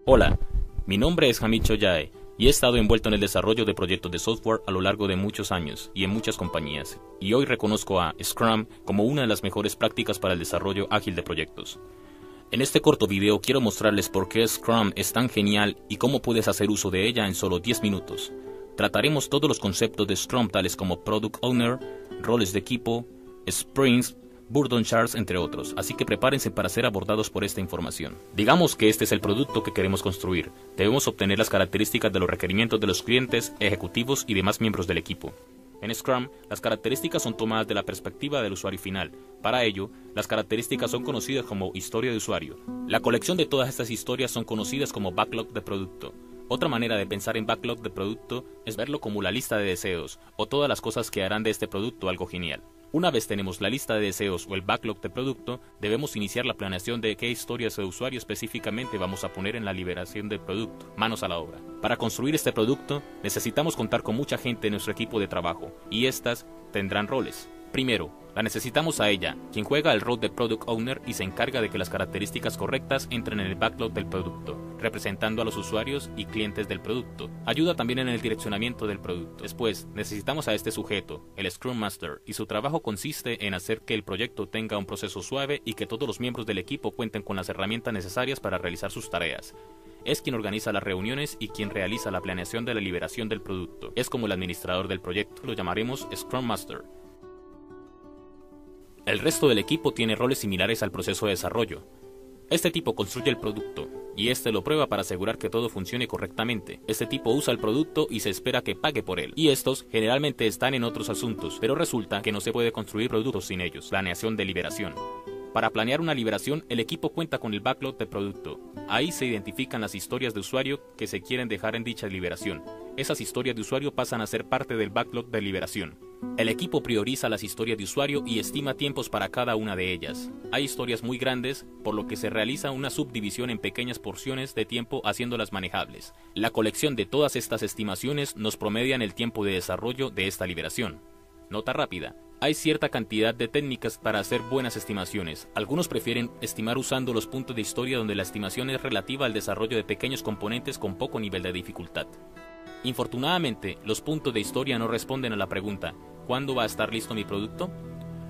Hola, mi nombre es Hamid Choyae y he estado envuelto en el desarrollo de proyectos de software a lo largo de muchos años y en muchas compañías, y hoy reconozco a Scrum como una de las mejores prácticas para el desarrollo ágil de proyectos. En este corto video quiero mostrarles por qué Scrum es tan genial y cómo puedes hacer uso de ella en solo 10 minutos. Trataremos todos los conceptos de Scrum tales como Product Owner, roles de equipo, sprints, Burton charts, entre otros, así que prepárense para ser abordados por esta información. Digamos que este es el producto que queremos construir. Debemos obtener las características de los requerimientos de los clientes, ejecutivos y demás miembros del equipo. En Scrum, las características son tomadas de la perspectiva del usuario final. Para ello, las características son conocidas como historia de usuario. La colección de todas estas historias son conocidas como backlog de producto. Otra manera de pensar en backlog de producto es verlo como la lista de deseos, o todas las cosas que harán de este producto algo genial. Una vez tenemos la lista de deseos o el backlog de producto, debemos iniciar la planeación de qué historias de usuario específicamente vamos a poner en la liberación del producto. Manos a la obra. Para construir este producto, necesitamos contar con mucha gente en nuestro equipo de trabajo, y estas tendrán roles. Primero, la necesitamos a ella, quien juega el rol de Product Owner y se encarga de que las características correctas entren en el backlog del producto, representando a los usuarios y clientes del producto. Ayuda también en el direccionamiento del producto. Después, necesitamos a este sujeto, el Scrum Master, y su trabajo consiste en hacer que el proyecto tenga un proceso suave y que todos los miembros del equipo cuenten con las herramientas necesarias para realizar sus tareas. Es quien organiza las reuniones y quien realiza la planeación de la liberación del producto. Es como el administrador del proyecto. Lo llamaremos Scrum Master. El resto del equipo tiene roles similares al proceso de desarrollo. Este tipo construye el producto, y este lo prueba para asegurar que todo funcione correctamente. Este tipo usa el producto y se espera que pague por él. Y estos generalmente están en otros asuntos, pero resulta que no se puede construir productos sin ellos. Planeación de liberación. Para planear una liberación, el equipo cuenta con el backlog de producto. Ahí se identifican las historias de usuario que se quieren dejar en dicha liberación. Esas historias de usuario pasan a ser parte del backlog de liberación. El equipo prioriza las historias de usuario y estima tiempos para cada una de ellas. Hay historias muy grandes, por lo que se realiza una subdivisión en pequeñas porciones de tiempo haciéndolas manejables. La colección de todas estas estimaciones nos promedian el tiempo de desarrollo de esta liberación. Nota rápida. Hay cierta cantidad de técnicas para hacer buenas estimaciones. Algunos prefieren estimar usando los puntos de historia donde la estimación es relativa al desarrollo de pequeños componentes con poco nivel de dificultad. Infortunadamente, los puntos de historia no responden a la pregunta ¿cuándo va a estar listo mi producto?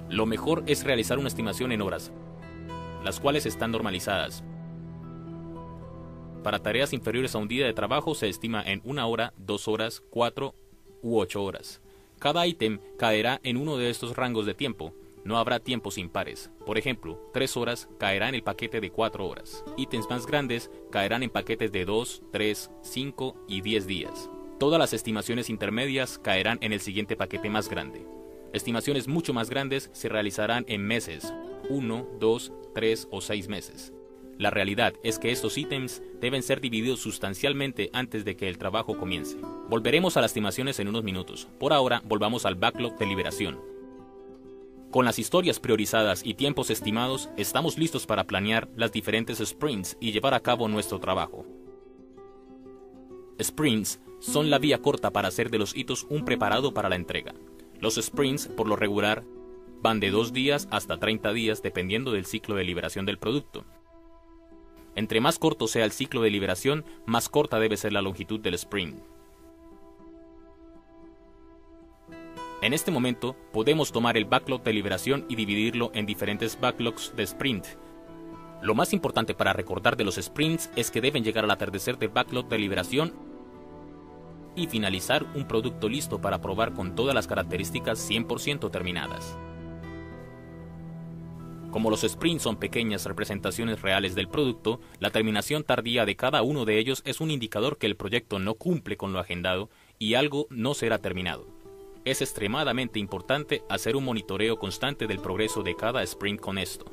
Lo mejor es realizar una estimación en horas, las cuales están normalizadas. Para tareas inferiores a un día de trabajo se estima en 1 hora, 2 horas, 4 u 8 horas. Cada ítem caerá en uno de estos rangos de tiempo. No habrá tiempos impares. Por ejemplo, 3 horas caerá en el paquete de 4 horas. Ítems más grandes caerán en paquetes de 2, 3, 5 y 10 días. Todas las estimaciones intermedias caerán en el siguiente paquete más grande. Estimaciones mucho más grandes se realizarán en meses, 1, 2, 3 o 6 meses. La realidad es que estos ítems deben ser divididos sustancialmente antes de que el trabajo comience. Volveremos a las estimaciones en unos minutos. Por ahora, volvamos al backlog de liberación. Con las historias priorizadas y tiempos estimados, estamos listos para planear las diferentes sprints y llevar a cabo nuestro trabajo. Sprints son la vía corta para hacer de los hitos un preparado para la entrega. Los sprints, por lo regular, van de 2 días hasta 30 días dependiendo del ciclo de liberación del producto. Entre más corto sea el ciclo de liberación, más corta debe ser la longitud del sprint. En este momento, podemos tomar el backlog de liberación y dividirlo en diferentes backlogs de sprint. Lo más importante para recordar de los sprints es que deben llegar al atardecer del backlog de liberación y finalizar un producto listo para probar con todas las características 100% terminadas. Como los sprints son pequeñas representaciones reales del producto, la terminación tardía de cada uno de ellos es un indicador que el proyecto no cumple con lo agendado y algo no será terminado. Es extremadamente importante hacer un monitoreo constante del progreso de cada sprint con esto.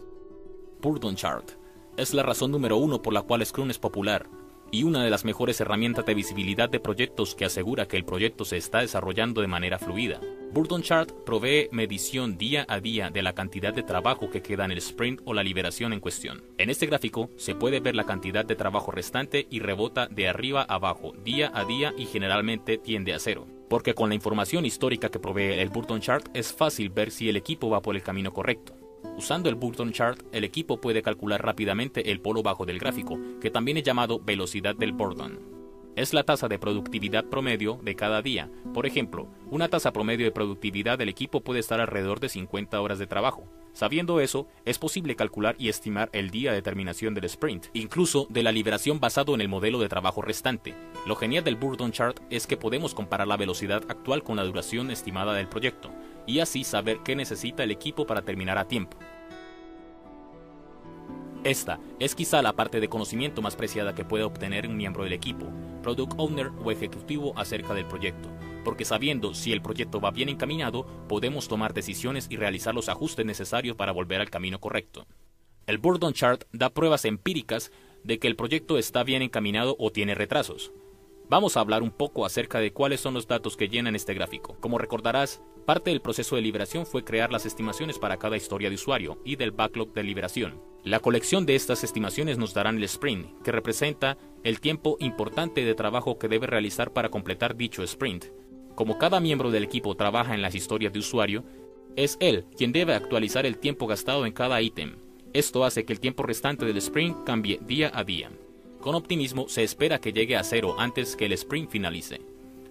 Burton chart es la razón número 1 por la cual Scrum es popular y una de las mejores herramientas de visibilidad de proyectos que asegura que el proyecto se está desarrollando de manera fluida. Burton chart provee medición día a día de la cantidad de trabajo que queda en el sprint o la liberación en cuestión. En este gráfico se puede ver la cantidad de trabajo restante y rebota de arriba a abajo, día a día y generalmente tiende a 0. Porque con la información histórica que provee el Burton chart es fácil ver si el equipo va por el camino correcto. Usando el Burton Chart, el equipo puede calcular rápidamente el polo bajo del gráfico, que también es llamado velocidad del Burton. Es la tasa de productividad promedio de cada día. Por ejemplo, una tasa promedio de productividad del equipo puede estar alrededor de 50 horas de trabajo. Sabiendo eso, es posible calcular y estimar el día de terminación del sprint, incluso de la liberación basado en el modelo de trabajo restante. Lo genial del Burton Chart es que podemos comparar la velocidad actual con la duración estimada del proyecto, y así saber qué necesita el equipo para terminar a tiempo. Esta es quizá la parte de conocimiento más preciada que puede obtener un miembro del equipo, Product Owner o ejecutivo acerca del proyecto, porque sabiendo si el proyecto va bien encaminado, podemos tomar decisiones y realizar los ajustes necesarios para volver al camino correcto. El Burton Chart da pruebas empíricas de que el proyecto está bien encaminado o tiene retrasos. Vamos a hablar un poco acerca de cuáles son los datos que llenan este gráfico. Como recordarás, parte del proceso de liberación fue crear las estimaciones para cada historia de usuario y del backlog de liberación. La colección de estas estimaciones nos darán el sprint, que representa el tiempo importante de trabajo que debe realizar para completar dicho sprint. Como cada miembro del equipo trabaja en las historias de usuario, es él quien debe actualizar el tiempo gastado en cada ítem. Esto hace que el tiempo restante del sprint cambie día a día. Con optimismo se espera que llegue a cero antes que el sprint finalice.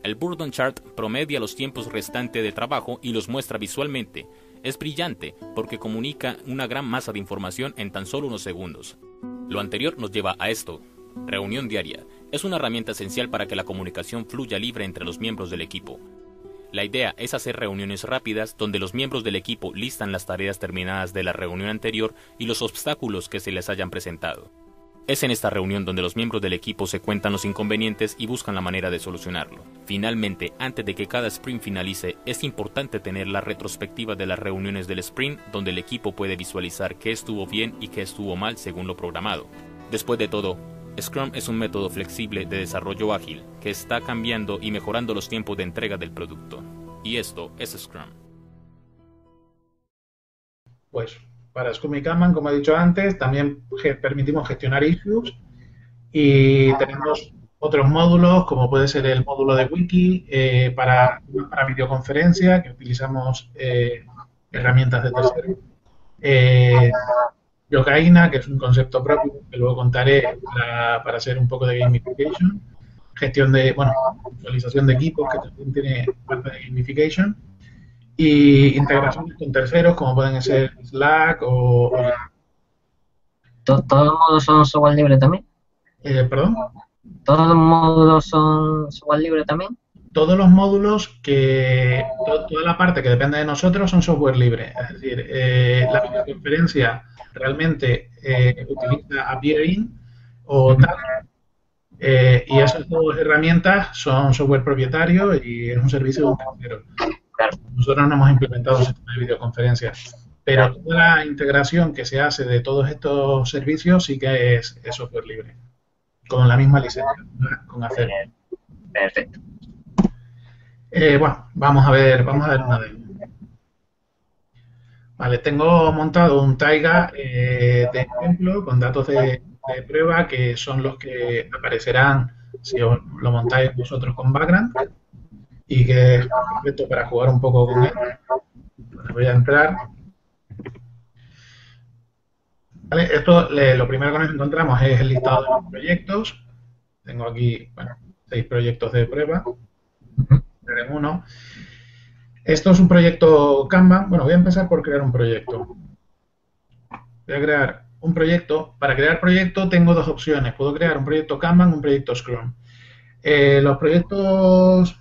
El Burton Chart promedia los tiempos restantes de trabajo y los muestra visualmente. Es brillante porque comunica una gran masa de información en tan solo unos segundos. Lo anterior nos lleva a esto. Reunión diaria. Es una herramienta esencial para que la comunicación fluya libre entre los miembros del equipo. La idea es hacer reuniones rápidas donde los miembros del equipo listan las tareas terminadas de la reunión anterior y los obstáculos que se les hayan presentado. Es en esta reunión donde los miembros del equipo se cuentan los inconvenientes y buscan la manera de solucionarlo. Finalmente, antes de que cada sprint finalice, es importante tener la retrospectiva de las reuniones del sprint donde el equipo puede visualizar qué estuvo bien y qué estuvo mal según lo programado. Después de todo, Scrum es un método flexible de desarrollo ágil que está cambiando y mejorando los tiempos de entrega del producto. Y esto es Scrum. Pues para Scrum y Kanban, como he dicho antes, también permitimos gestionar issues y tenemos otros módulos, como puede ser el módulo de Wiki para videoconferencia, que utilizamos herramientas de terceros. Yogaina, que es un concepto propio que luego contaré para hacer un poco de gamification. Gestión de, visualización de equipos, que también tiene parte de gamification. Y integraciones con terceros, como pueden ser Slack o ¿Todos los módulos son software libre también? ¿Perdón? ¿Todos los módulos son software libre también? Todos los módulos toda la parte que depende de nosotros son software libre. Es decir, la videoconferencia realmente utiliza Appearin o tal. Y esas dos herramientas son software propietario y es un servicio de un tercero. Claro. Nosotros no hemos implementado un sistema de videoconferencia, pero toda la integración que se hace de todos estos servicios sí que es software libre, con la misma licencia, con Acero. Perfecto. Vamos a ver una demo. Vale, tengo montado un Taiga de ejemplo con datos de prueba que son los que aparecerán si lo montáis vosotros con background y que es perfecto para jugar un poco con él. Voy a entrar. Vale, esto lo primero que nos encontramos es el listado de los proyectos. Tengo aquí 6 proyectos de prueba. Tenemos uno. Esto es un proyecto Kanban. Bueno, voy a empezar por crear un proyecto. Voy a crear un proyecto. Para crear proyecto tengo dos opciones. Puedo crear un proyecto Kanban o un proyecto Scrum. Los proyectos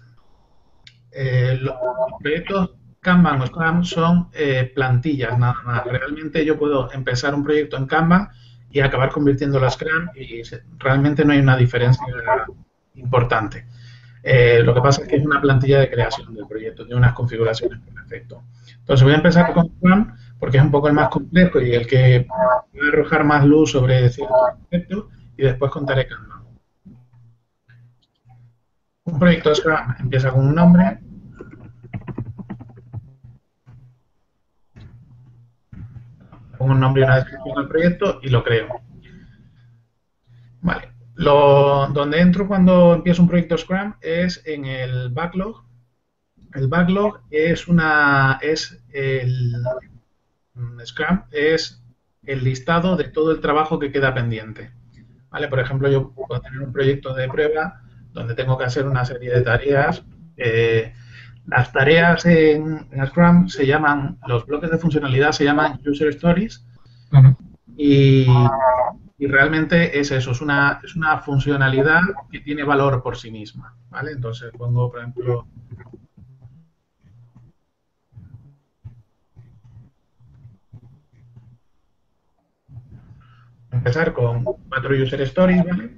Kanban o Scrum son plantillas nada más. Realmente yo puedo empezar un proyecto en Kanban y acabar convirtiéndolo a Scrum y realmente no hay una diferencia importante. Lo que pasa es que es una plantilla de creación del proyecto, tiene unas configuraciones por defecto. Entonces voy a empezar con Scrum porque es un poco el más complejo y el que va a arrojar más luz sobre ciertos conceptos y después contaré Kanban. Un proyecto Scrum empieza con un nombre. Pongo un nombre y una descripción del proyecto y lo creo. Vale. Donde entro cuando empiezo un proyecto Scrum es en el backlog. El backlog es Scrum es el listado de todo el trabajo que queda pendiente. ¿Vale? Por ejemplo, yo puedo tener un proyecto de prueba donde tengo que hacer una serie de tareas. Las tareas en Scrum se llaman, los bloques de funcionalidad se llaman User Stories y realmente es eso, es una funcionalidad que tiene valor por sí misma. ¿Vale? Entonces pongo, por ejemplo, empezar con 4 User Stories, ¿vale?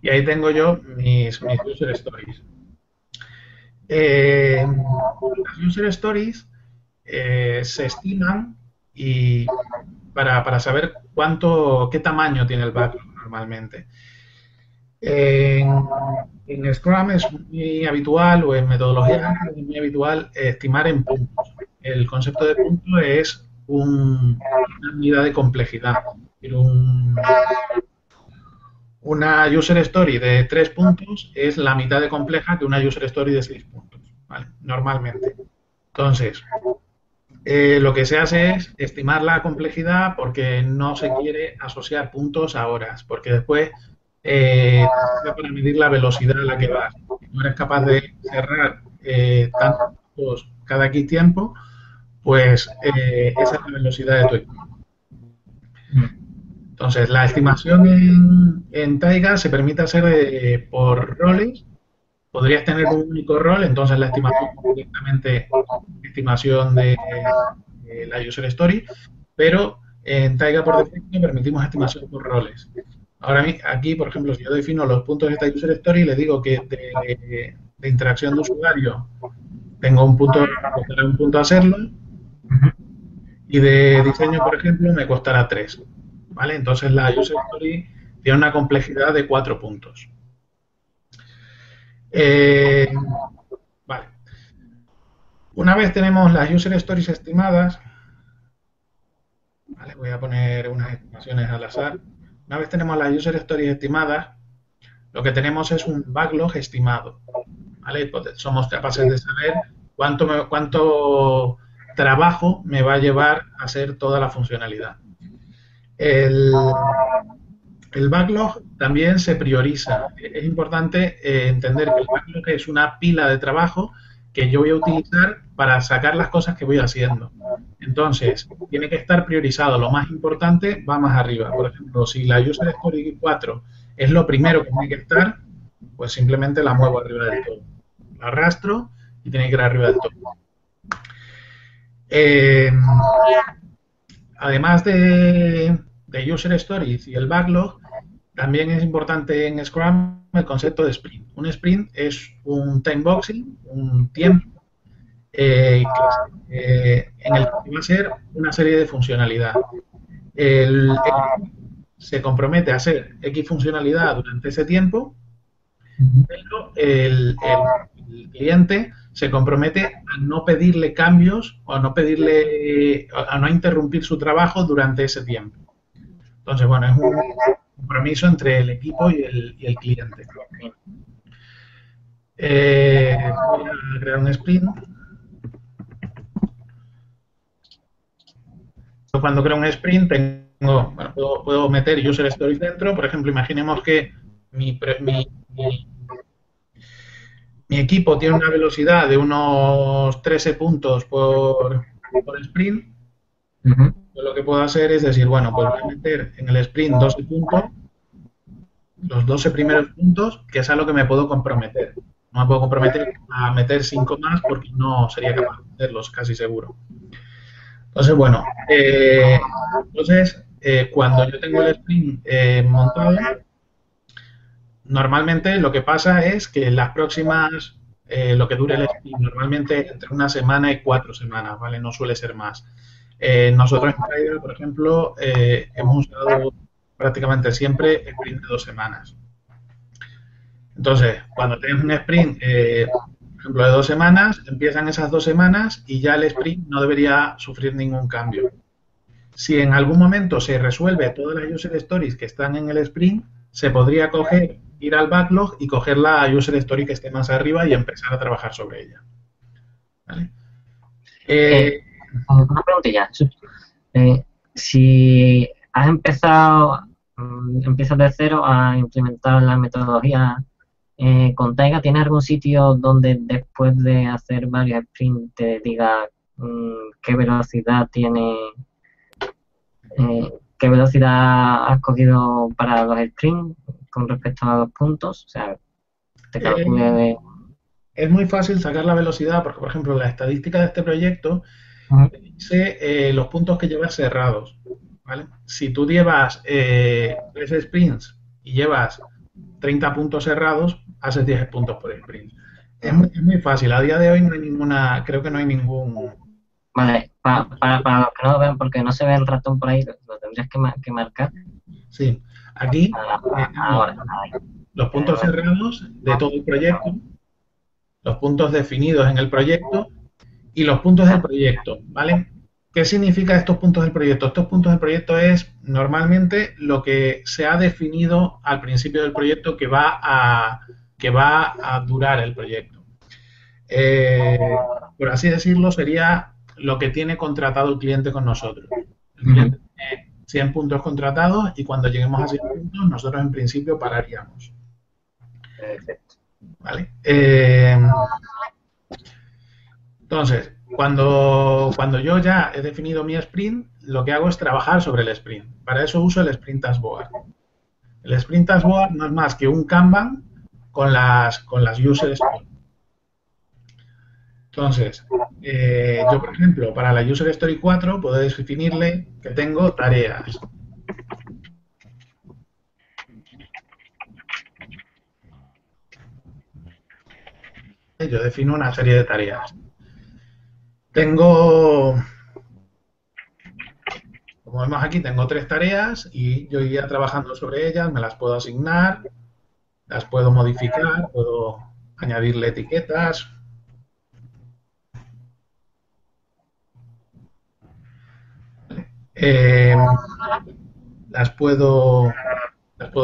Y ahí tengo yo mis User Stories. Las User Stories se estiman y para saber qué tamaño tiene el backlog normalmente. En Scrum es muy habitual, o en metodología es muy habitual, estimar en puntos. El concepto de punto es una unidad de complejidad. Una user story de 3 puntos es la mitad de compleja que una user story de 6 puntos, ¿vale? Normalmente. Entonces, lo que se hace es estimar la complejidad porque no se quiere asociar puntos a horas, porque después para medir la velocidad a la que vas. Si no eres capaz de cerrar tantos puntos cada X tiempo, pues esa es la velocidad de tu equipo. Entonces, la estimación en Taiga se permite hacer por roles. Podrías tener un único rol, entonces la estimación es directamente estimación de la user story, pero en Taiga por defecto permitimos estimación por roles. Ahora aquí, por ejemplo, si yo defino los puntos de esta user story, le digo que de interacción de usuario tengo un punto, costará un punto hacerlo, y de diseño, por ejemplo, me costará 3. ¿Vale? Entonces la user story tiene una complejidad de 4 puntos. Vale. Una vez tenemos las user stories estimadas, ¿vale? Voy a poner unas estimaciones al azar. Una vez tenemos las user stories estimadas, lo que tenemos es un backlog estimado, ¿vale? Pues somos capaces de saber cuánto trabajo me va a llevar a hacer toda la funcionalidad. El backlog también se prioriza. Es importante entender que el backlog es una pila de trabajo que yo voy a utilizar para sacar las cosas que voy haciendo. Entonces, tiene que estar priorizado. Lo más importante va más arriba. Por ejemplo, si la User Story 4 es lo primero que tiene que estar, pues simplemente la muevo arriba del todo. La arrastro y tiene que ir arriba del todo. Además de User Stories y el backlog, también es importante en Scrum el concepto de sprint. Un sprint es un time boxing, un tiempo en el que va a ser una serie de funcionalidad. Se compromete a hacer X funcionalidad durante ese tiempo, pero el cliente se compromete a no pedirle cambios o a no interrumpir su trabajo durante ese tiempo. Entonces, bueno, es un compromiso entre el equipo y el cliente. Voy a crear un sprint. Cuando creo un sprint, puedo meter user stories dentro. Por ejemplo, imaginemos que mi equipo tiene una velocidad de unos 13 puntos por sprint. Yo lo que puedo hacer es decir, bueno, pues voy a meter en el sprint 12 puntos, los 12 primeros puntos, que es a lo que me puedo comprometer. No me puedo comprometer a meter 5 más porque no sería capaz de meterlos, casi seguro. Entonces, bueno, cuando yo tengo el sprint montado, normalmente lo que pasa es que las próximas, lo que dure el sprint, normalmente entre una semana y 4 semanas, ¿vale? No suele ser más. Nosotros en Taiga, por ejemplo, hemos usado prácticamente siempre sprint de 2 semanas. Entonces, cuando tienes un sprint, por ejemplo, de 2 semanas, empiezan esas 2 semanas y ya el sprint no debería sufrir ningún cambio. Si en algún momento se resuelve todas las user stories que están en el sprint, se podría ir al backlog y coger la user story que esté más arriba y empezar a trabajar sobre ella. ¿Vale? Una preguntilla. Si has empezado, empiezas de cero a implementar la metodología con Taiga, ¿tienes algún sitio donde después de hacer varios sprints te diga qué velocidad tiene, qué velocidad has cogido para los sprints con respecto a los puntos? O sea, te calcule... Es muy fácil sacar la velocidad porque, por ejemplo, la estadística de este proyecto dice los puntos que llevas cerrados, ¿vale? Si tú llevas 3 sprints y llevas 30 puntos cerrados, haces 10 puntos por sprint. Es muy fácil. A día de hoy no hay ninguna, creo que no hay ningún... Vale, para los que no lo ven, porque no se ve el ratón por ahí, lo tendrías que marcar. Sí, aquí Ahora. Los puntos cerrados de todo el proyecto, los puntos definidos en el proyecto y los puntos del proyecto, ¿vale? ¿Qué significa estos puntos del proyecto? Estos puntos del proyecto es normalmente lo que se ha definido al principio del proyecto que va a durar el proyecto. Por así decirlo, sería lo que tiene contratado el cliente con nosotros. El cliente tiene 100 puntos contratados y cuando lleguemos a 100 puntos, nosotros en principio pararíamos. Perfecto. ¿Vale? Entonces, cuando yo ya he definido mi sprint, lo que hago es trabajar sobre el sprint. Para eso uso el Sprint Task Board. El Sprint Task Board no es más que un Kanban con las user stories. Entonces, yo, por ejemplo, para la user story 4 puedo definirle que tengo tareas. Yo defino una serie de tareas. Tengo, como vemos aquí, tengo 3 tareas y yo iría trabajando sobre ellas, me las puedo asignar, las puedo modificar, puedo añadirle etiquetas. Las puedo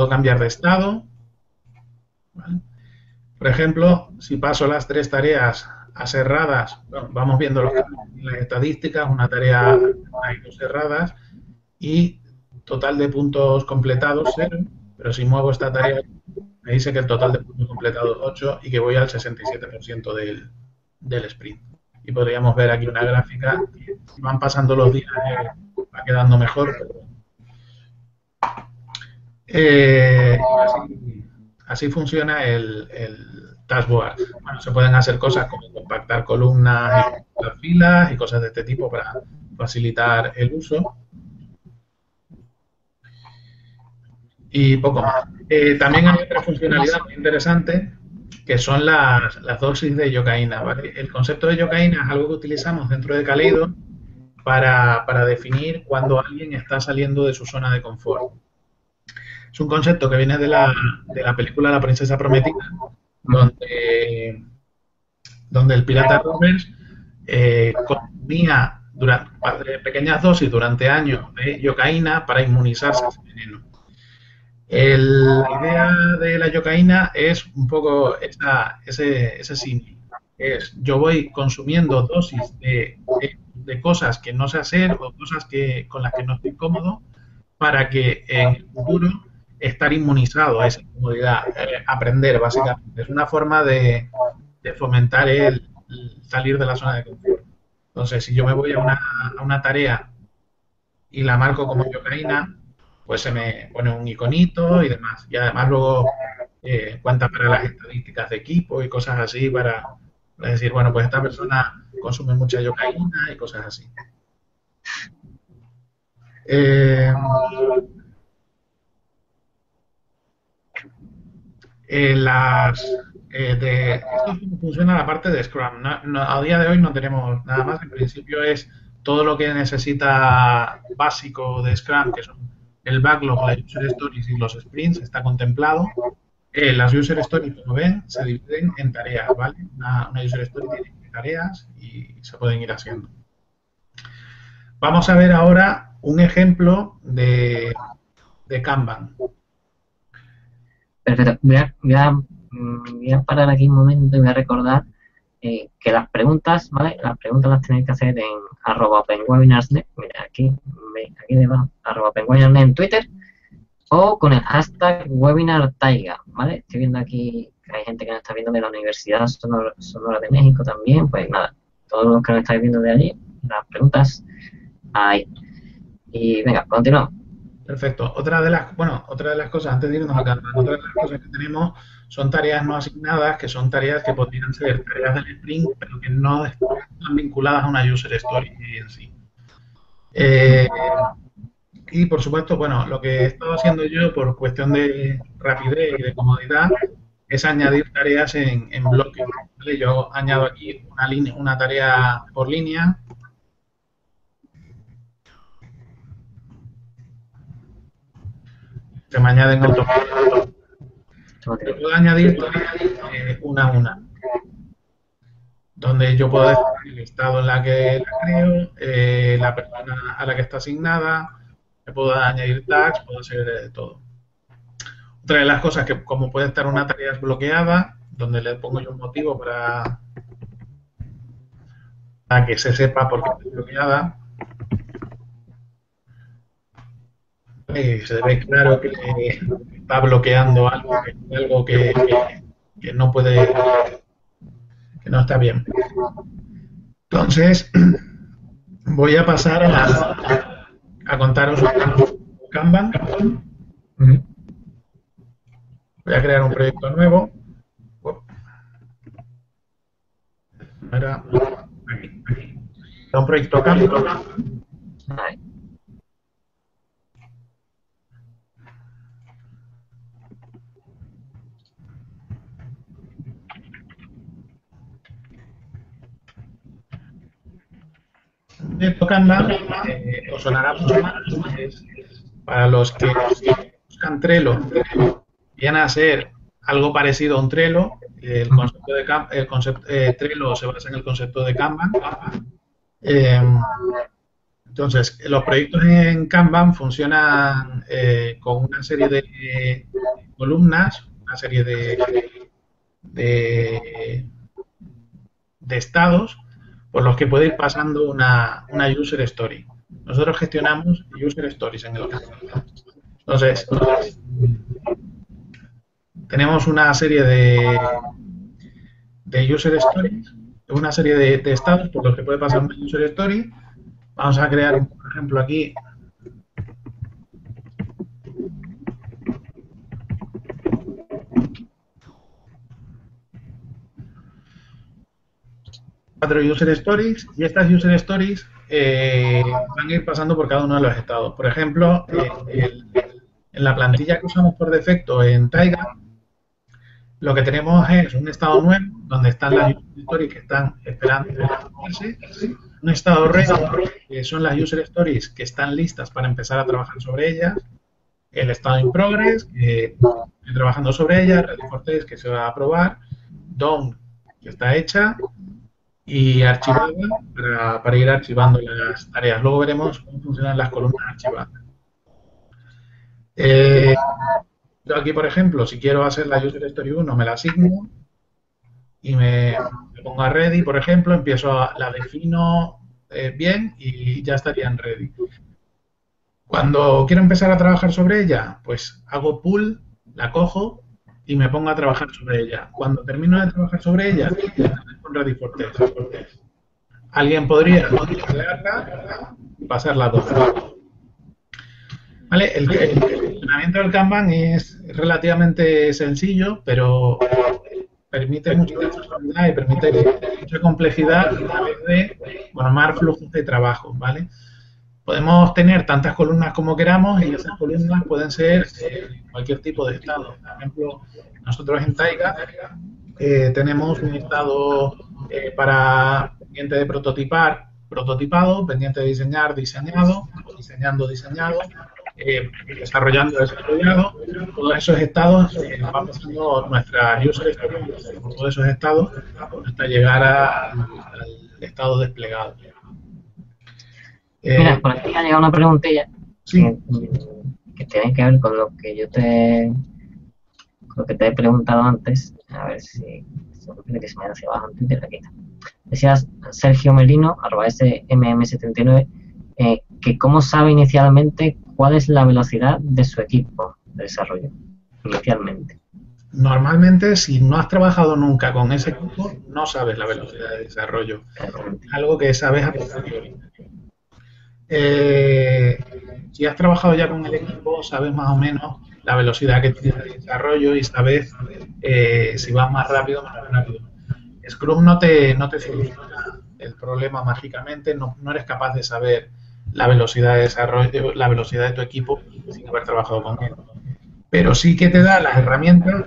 cambiar de estado. ¿Vale? Por ejemplo, si paso las 3 tareas a cerradas, bueno, vamos viendo las estadísticas, una tarea hay 2 cerradas y total de puntos completados 0, pero si muevo esta tarea me dice que el total de puntos completados 8 y que voy al 67% del sprint. Y podríamos ver aquí una gráfica, si van pasando los días va quedando mejor. Así funciona el Task Board. Bueno, se pueden hacer cosas como compactar columnas y las filas y cosas de este tipo para facilitar el uso. Y poco más. También hay otra funcionalidad muy interesante que son las dosis de yocaína, ¿vale? El concepto de yocaína es algo que utilizamos dentro de Kaleido para definir cuando alguien está saliendo de su zona de confort. Es un concepto que viene de la película La princesa prometida, donde el pirata Roberts consumía pequeñas dosis durante años de yocaína para inmunizarse a ese veneno. La idea de la yocaína es un poco ese símil. Yo voy consumiendo dosis de cosas que no sé hacer o cosas con las que no estoy cómodo para que en el futuro estar inmunizado a esa incomodidad, aprender básicamente. Es una forma de fomentar el salir de la zona de confort. Entonces, si yo me voy a una tarea y la marco como yocaína, pues se me pone un iconito y demás. Y además luego cuenta para las estadísticas de equipo y cosas así para decir, bueno, pues esta persona consume mucha yocaína y cosas así. Esto es cómo funciona la parte de Scrum. A día de hoy no tenemos nada más. En principio es todo lo que necesita básico de Scrum, que son el backlog, las user stories y los sprints, está contemplado. Las user stories, como ven, se dividen en tareas, ¿vale? Una user story tiene tareas y se pueden ir haciendo. Vamos a ver ahora un ejemplo de Kanban. Perfecto. Voy a parar aquí un momento y voy a recordar que las preguntas, ¿vale? Las preguntas las tenéis que hacer en @openwebinarsnet, mira aquí debajo, @openwebinarsnet en Twitter, o con el hashtag webinartaiga, ¿vale? Estoy viendo aquí que hay gente que nos está viendo de la Universidad Sonora de México también, pues nada, todos los que nos estáis viendo de allí, las preguntas ahí. Y venga, continuamos. Perfecto. Otra de las cosas, antes de irnos a Kanban, otra de las cosas que tenemos son tareas no asignadas, que son tareas que podrían ser tareas del sprint, pero que no están vinculadas a una user story en sí. Y por supuesto, bueno, lo que he estado haciendo yo por cuestión de rapidez y de comodidad es añadir tareas en bloques, ¿vale? Yo añado aquí una tarea por línea. Se me añaden automáticamente. Yo puedo añadir una a una, donde yo puedo decir el estado en la que la creo, la persona a la que está asignada, le puedo añadir tags, puedo hacer todo. Otra de las cosas que, como puede estar una tarea bloqueada, donde le pongo yo un motivo para que se sepa por qué está bloqueada. Se ve claro que está bloqueando algo que no puede, que no está bien. Entonces, voy a pasar a contaros un Kanban. Voy a crear un proyecto nuevo. Era aquí. Un proyecto Kanban. Proyecto Kanban os sonará mucho más. Para los que buscan Trello, viene a ser algo parecido a un Trello. El concepto de Trello se basa en el concepto de Kanban. Entonces, los proyectos en Kanban funcionan con una serie de columnas, una serie de estados por los que puede ir pasando una user story. Nosotros gestionamos user stories en el Kanban. Entonces, tenemos una serie de user stories, una serie de estados por los que puede pasar una user story. Vamos a crear, por ejemplo, aquí cuatro user stories, y estas user stories van a ir pasando por cada uno de los estados. Por ejemplo, en la plantilla que usamos por defecto en Taiga, lo que tenemos es un estado nuevo, donde están las user stories que están esperando un estado ready, que son las user stories que están listas para empezar a trabajar sobre ellas, el estado in progress, que estoy trabajando sobre ellas, ready for test, que se va a probar, done, que está hecha, y archivada para ir archivando las tareas. Luego veremos cómo funcionan las columnas archivadas. Yo aquí, por ejemplo, si quiero hacer la user story 1, me la asigno y me pongo a ready, por ejemplo, la defino bien y ya estaría en ready. Cuando quiero empezar a trabajar sobre ella, pues hago pull, la cojo y me pongo a trabajar sobre ella. Cuando termino de trabajar sobre ella, con ready for test. Alguien podría crearla y pasarla a dos. ¿Vale? El funcionamiento del Kanban es relativamente sencillo, pero permite mucha flexibilidad y permite mucha complejidad a la vez de formar flujos de trabajo, ¿vale? Podemos tener tantas columnas como queramos y esas columnas pueden ser cualquier tipo de estado. Por ejemplo, nosotros en Taiga tenemos un estado para pendiente de prototipar, prototipado, pendiente de diseñar, diseñado, o diseñando, desarrollando, desarrollado. Todos esos estados van pasando nuestra user experience por todos esos estados hasta llegar al estado desplegado. Mira, por aquí ha llegado una preguntilla sí. que tiene que ver con lo que yo te he preguntado antes. A ver si se me hace hacia abajo en Twitter, aquí está. decías Sergio Merino, @smm79, que cómo sabe inicialmente cuál es la velocidad de su equipo de desarrollo, inicialmente. Normalmente, si no has trabajado nunca con ese equipo, no sabes la velocidad de desarrollo. Algo que sabes a posteriori. Si has trabajado ya con el equipo, sabes más o menos la velocidad que tiene de desarrollo y sabes si vas más rápido o menos rápido. Scrum no te soluciona el problema mágicamente, no eres capaz de saber la velocidad de desarrollo, la velocidad de tu equipo sin haber trabajado con él. Pero sí que te da las herramientas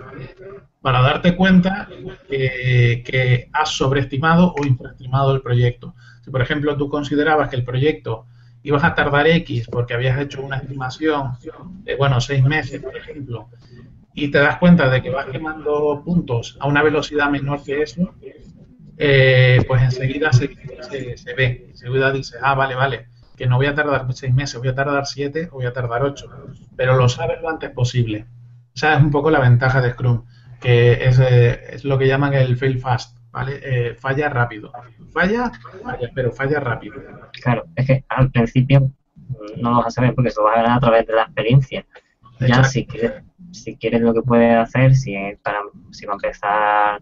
para darte cuenta que has sobreestimado o infraestimado el proyecto. Si, por ejemplo, tú considerabas que el proyecto ibas a tardar X porque habías hecho una estimación de, 6 meses, por ejemplo, y te das cuenta de que vas quemando puntos a una velocidad menor que eso, pues enseguida se ve, enseguida dices, vale, que no voy a tardar 6 meses, voy a tardar 7 o voy a tardar 8, pero lo sabes lo antes posible. Esa es un poco la ventaja de Scrum, que es lo que llaman el fail fast, ¿vale? Falla rápido. Falla, pero falla rápido. Claro, es que al principio no lo vas a saber porque eso va a ganar a través de la experiencia. Ya si quieres lo que puedes hacer, si va a empezar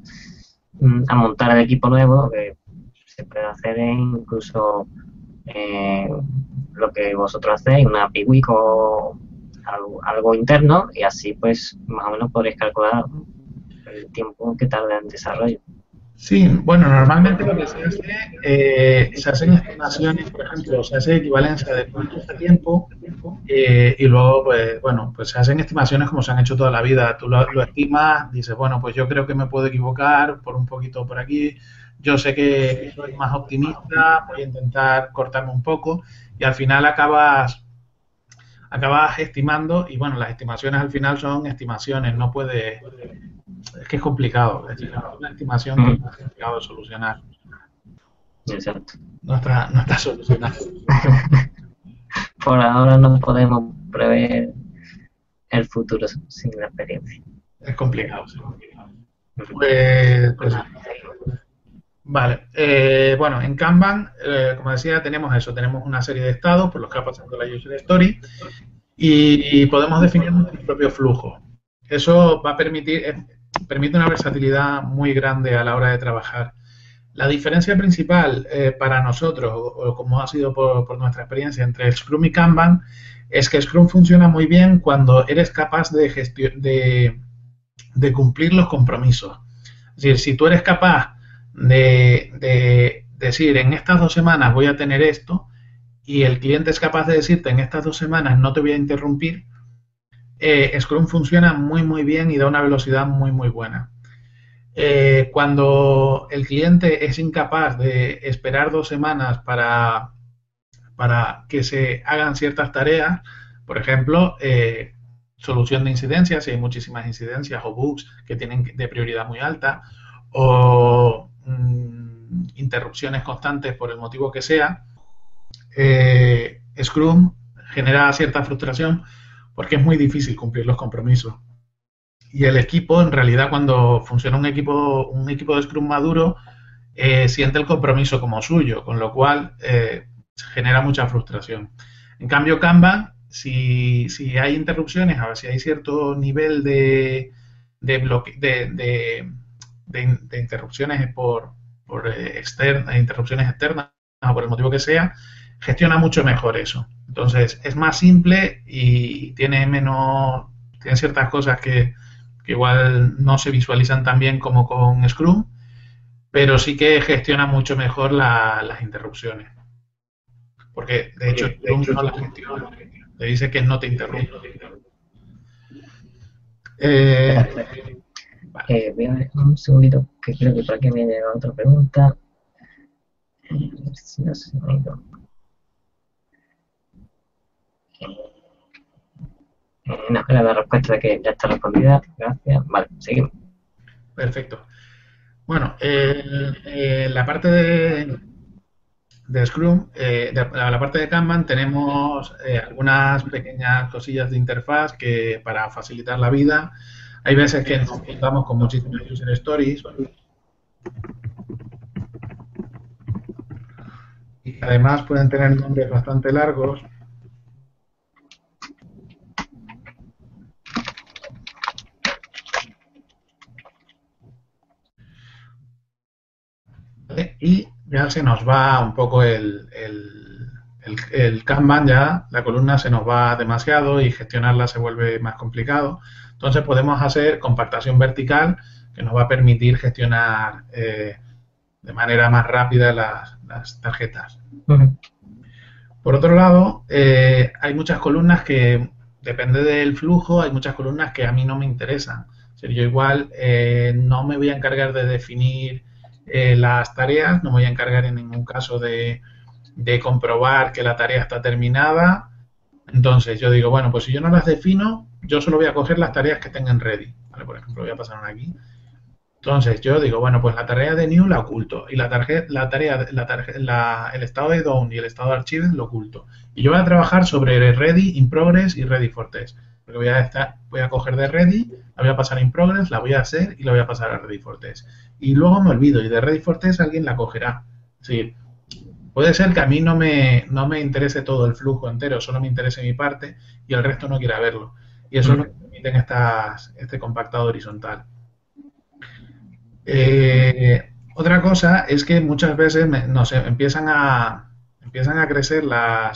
a montar el equipo nuevo, lo que se puede hacer es incluso lo que vosotros hacéis, una API week o algo interno, y así pues más o menos podréis calcular el tiempo que tarda en desarrollo. Sí, bueno, normalmente lo que se hacen estimaciones, por ejemplo, se hace equivalencia de cuánto es el tiempo y luego, pues se hacen estimaciones como se han hecho toda la vida. Tú lo estimas, dices, pues yo creo que me puedo equivocar por un poquito por aquí, yo sé que soy más optimista, voy a intentar cortarme un poco y al final acabas estimando y las estimaciones al final son estimaciones, no puedes... Es que es complicado, es decir, una estimación que es complicado de solucionar. Exacto. No está solucionado. Por ahora no podemos prever el futuro sin la experiencia. Es complicado, sí. Pues vale. En Kanban, como decía, tenemos eso. Tenemos una serie de estados por los que va pasando la user story y podemos definir nuestro propio flujo. Eso va a permite una versatilidad muy grande a la hora de trabajar. La diferencia principal para nosotros, o como ha sido por nuestra experiencia entre Scrum y Kanban, es que Scrum funciona muy bien cuando eres capaz de cumplir los compromisos. Es decir, si tú eres capaz de decir, en estas 2 semanas voy a tener esto, y el cliente es capaz de decirte, en estas 2 semanas no te voy a interrumpir, Scrum funciona muy muy bien y da una velocidad muy muy buena. Cuando el cliente es incapaz de esperar 2 semanas para que se hagan ciertas tareas, por ejemplo, solución de incidencias, si hay muchísimas incidencias o bugs que tienen de prioridad muy alta, o interrupciones constantes por el motivo que sea, Scrum genera cierta frustración porque es muy difícil cumplir los compromisos. Y el equipo, en realidad, cuando funciona un equipo de Scrum maduro, siente el compromiso como suyo, con lo cual genera mucha frustración. En cambio, Kanban, si hay interrupciones, a ver, si hay cierto nivel de interrupciones por interrupciones externas o por el motivo que sea, gestiona mucho mejor eso. Entonces, es más simple y tiene ciertas cosas que igual no se visualizan tan bien como con Scrum, pero sí que gestiona mucho mejor las interrupciones. Porque, de hecho, Scrum no las gestiona. Le dice que no te interrumpe. Voy a ver un segundito, que creo que por aquí me ha llegado otra pregunta. Si no se me ha ido. No, era la respuesta de que ya está respondida. Gracias. Vale, seguimos. Perfecto. Bueno, la parte de Scrum, la parte de Kanban, tenemos algunas pequeñas cosillas de interfaz que para facilitar la vida. Hay veces que nos juntamos con muchísimas user stories. Además pueden tener nombres bastante largos. ¿Vale? Y ya se nos va un poco el Kanban, ya la columna se nos va demasiado y gestionarla se vuelve más complicado. Entonces podemos hacer compactación vertical que nos va a permitir gestionar de manera más rápida las tarjetas. Por otro lado, hay muchas columnas que, depende del flujo, hay muchas columnas que a mí no me interesan. O sea, yo igual no me voy a encargar de definir las tareas, no me voy a encargar en ningún caso de comprobar que la tarea está terminada. Entonces yo digo, bueno, pues si yo no las defino, yo solo voy a coger las tareas que tengan ready. ¿Vale? Por ejemplo, voy a pasar una aquí. Entonces yo digo, bueno, pues la tarea de new la oculto y el estado de down y el estado de archives lo oculto. Y yo voy a trabajar sobre ready, in progress y ready for test. Porque voy a coger de ready, la voy a pasar a in progress, la voy a hacer y la voy a pasar a ready for test. Y luego me olvido y de ready for test alguien la cogerá. Es decir, puede ser que a mí no me interese todo el flujo entero, solo me interese mi parte y el resto no quiera verlo. Y eso es lo que permiten este compactado horizontal. Otra cosa es que muchas veces empiezan a crecer la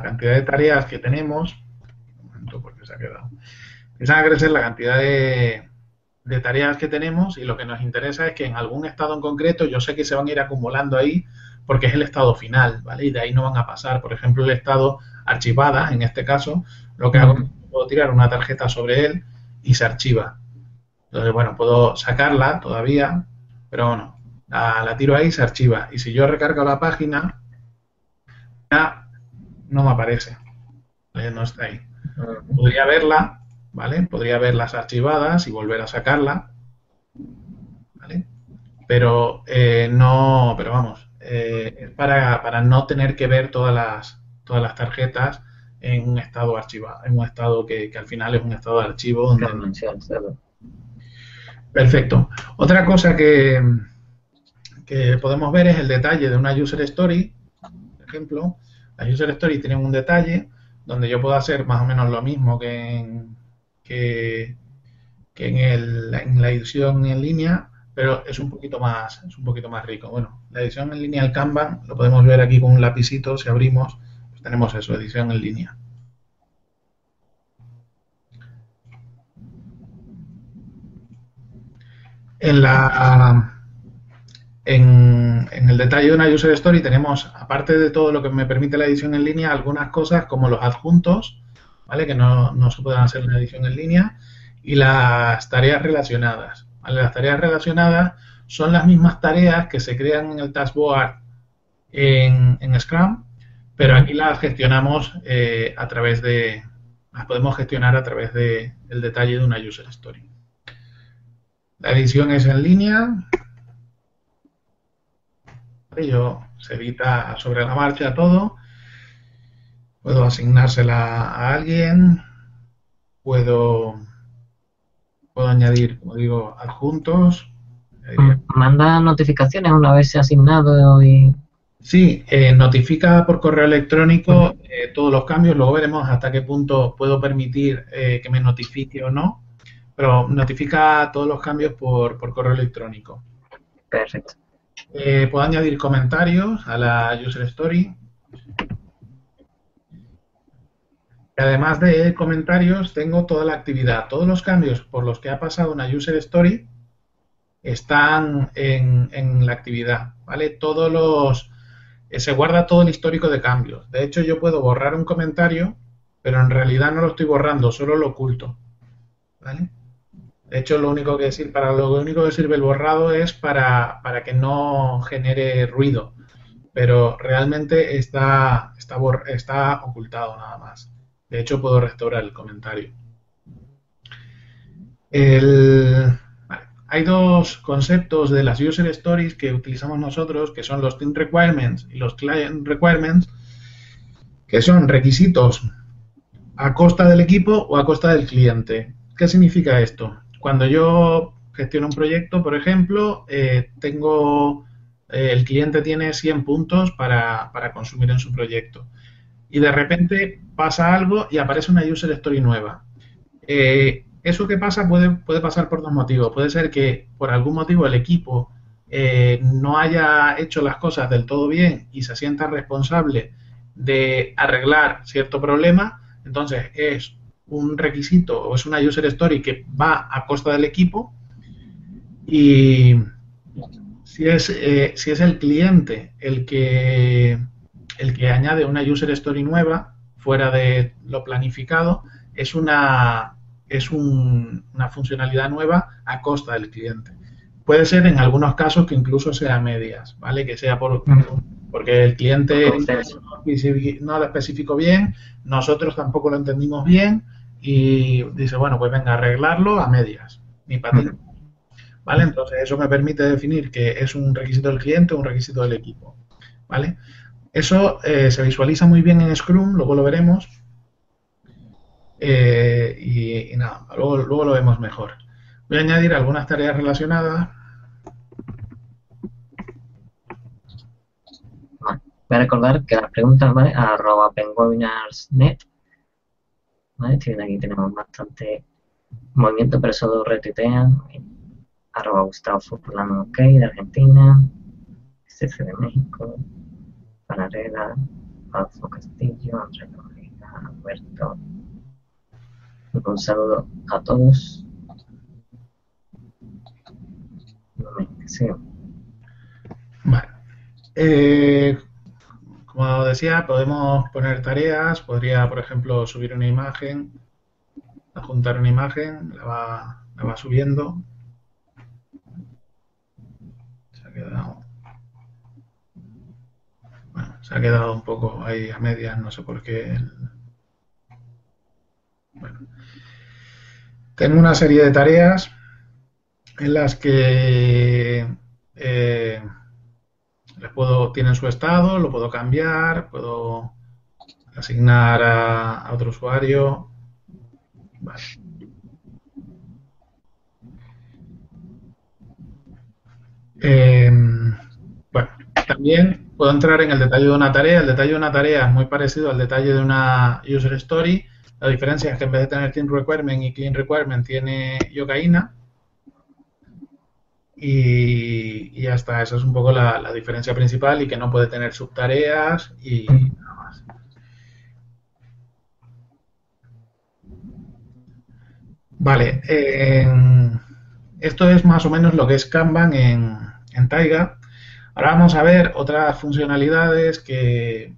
cantidad de tareas que tenemos. Un momento, porque se ha quedado. Empiezan a crecer la cantidad de tareas que tenemos y lo que nos interesa es que en algún estado en concreto yo sé que se van a ir acumulando ahí porque es el estado final, ¿vale? Y de ahí no van a pasar. Por ejemplo, el estado archivada, en este caso, lo que hago es que puedo tirar una tarjeta sobre él y se archiva. Entonces, bueno, puedo sacarla todavía, pero bueno, la tiro ahí y se archiva. Y si yo recargo la página, ya no me aparece, ¿vale? No está ahí. Podría verla, ¿vale? Podría verlas archivadas y volver a sacarla, ¿vale? Pero pero vamos, es para no tener que ver todas las tarjetas en un estado archivado, en un estado que al final es un estado de archivo donde... Perfecto. Otra cosa que podemos ver es el detalle de una user story. Por ejemplo, la user story tiene un detalle donde yo puedo hacer más o menos lo mismo que en la edición en línea, pero es un poquito más rico. Bueno, la edición en línea del Kanban lo podemos ver aquí con un lapicito. Si abrimos, pues tenemos eso, edición en línea. En el detalle de una user story tenemos, aparte de todo lo que me permite la edición en línea, algunas cosas como los adjuntos, ¿vale? Que no se pueden hacer en la edición en línea, y las tareas relacionadas, ¿vale? Las tareas relacionadas son las mismas tareas que se crean en el taskboard en Scrum, pero aquí las gestionamos las podemos gestionar a través del detalle de una user story. La edición es en línea. Se edita sobre la marcha todo. Puedo asignársela a alguien. Puedo añadir, como digo, adjuntos. Manda notificaciones una vez se ha asignado y... Sí, notifica por correo electrónico todos los cambios. Luego veremos hasta qué punto puedo permitir que me notifique o no. Pero notifica todos los cambios por correo electrónico. Perfecto. Puedo añadir comentarios a la user story. Y además de comentarios, tengo toda la actividad. Todos los cambios por los que ha pasado una user story están en la actividad, ¿vale? Se guarda todo el histórico de cambios. De hecho, yo puedo borrar un comentario, pero en realidad no lo estoy borrando, solo lo oculto, ¿vale? De hecho, lo único que sirve el borrado es para que no genere ruido, pero realmente está ocultado nada más. De hecho, puedo restaurar el comentario. Hay dos conceptos de las user stories que utilizamos nosotros, que son los team requirements y los client requirements, que son requisitos a costa del equipo o a costa del cliente. ¿Qué significa esto? Cuando yo gestiono un proyecto, por ejemplo, el cliente tiene 100 puntos para consumir en su proyecto y de repente pasa algo y aparece una user story nueva. Eso que pasa puede pasar por dos motivos. Puede ser que por algún motivo el equipo no haya hecho las cosas del todo bien y se sienta responsable de arreglar cierto problema. Entonces es un requisito o es una user story que va a costa del equipo y si es el cliente el que añade una user story nueva fuera de lo planificado, es una funcionalidad nueva a costa del cliente. Puede ser en algunos casos que incluso sea a medias, ¿vale? Que sea porque el cliente no lo especificó bien, nosotros tampoco lo entendimos bien y dice, bueno, pues venga a arreglarlo a medias, ni para ti. ¿Vale? Entonces eso me permite definir que es un requisito del cliente o un requisito del equipo, ¿vale? Eso se visualiza muy bien en Scrum, luego lo veremos y nada, luego lo vemos mejor. Voy a añadir algunas tareas relacionadas. Voy a recordar que las preguntas, ¿vale? A @penwebinarsnet, ¿vale? Aquí tenemos bastante movimiento, pero eso lo retuitean. @Gustavo Furlano, ok, de Argentina. CC de México. Panarela, Alfonso Castillo, Andrés Molina, Alberto. Un saludo a todos. Sí. Vale. Como decía, podemos poner tareas. Podría, por ejemplo, subir una imagen, adjuntar una imagen, la va subiendo. Se ha quedado un poco ahí a medias, no sé por qué. Bueno. Tengo una serie de tareas en las que tienen su estado, lo puedo cambiar, puedo asignar a otro usuario. Vale. Bueno, también puedo entrar en el detalle de una tarea. El detalle de una tarea es muy parecido al detalle de una user story. La diferencia es que en vez de tener team requirement y clean requirement tiene Yogaina. Y ya está, esa es un poco la diferencia principal y que no puede tener subtareas y nada más. Vale, esto es más o menos lo que es Kanban en Taiga. Ahora vamos a ver otras funcionalidades que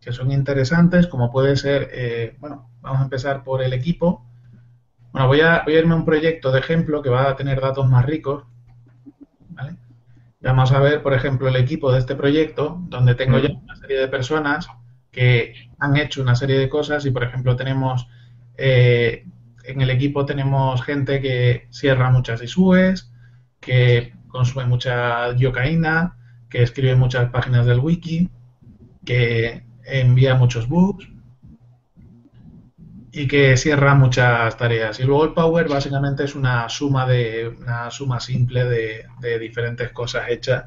son interesantes, como puede ser, bueno, vamos a empezar por el equipo. Bueno, voy a irme a un proyecto de ejemplo que va a tener datos más ricos, ¿vale? Vamos a ver, por ejemplo, el equipo de este proyecto, donde tengo ya una serie de personas que han hecho una serie de cosas y, por ejemplo, en el equipo tenemos gente que cierra muchas ISUEs, que consume mucha yocaína, que escribe muchas páginas del wiki, que envía muchos bugs y que cierra muchas tareas. Y luego el Power básicamente es una suma simple de diferentes cosas hechas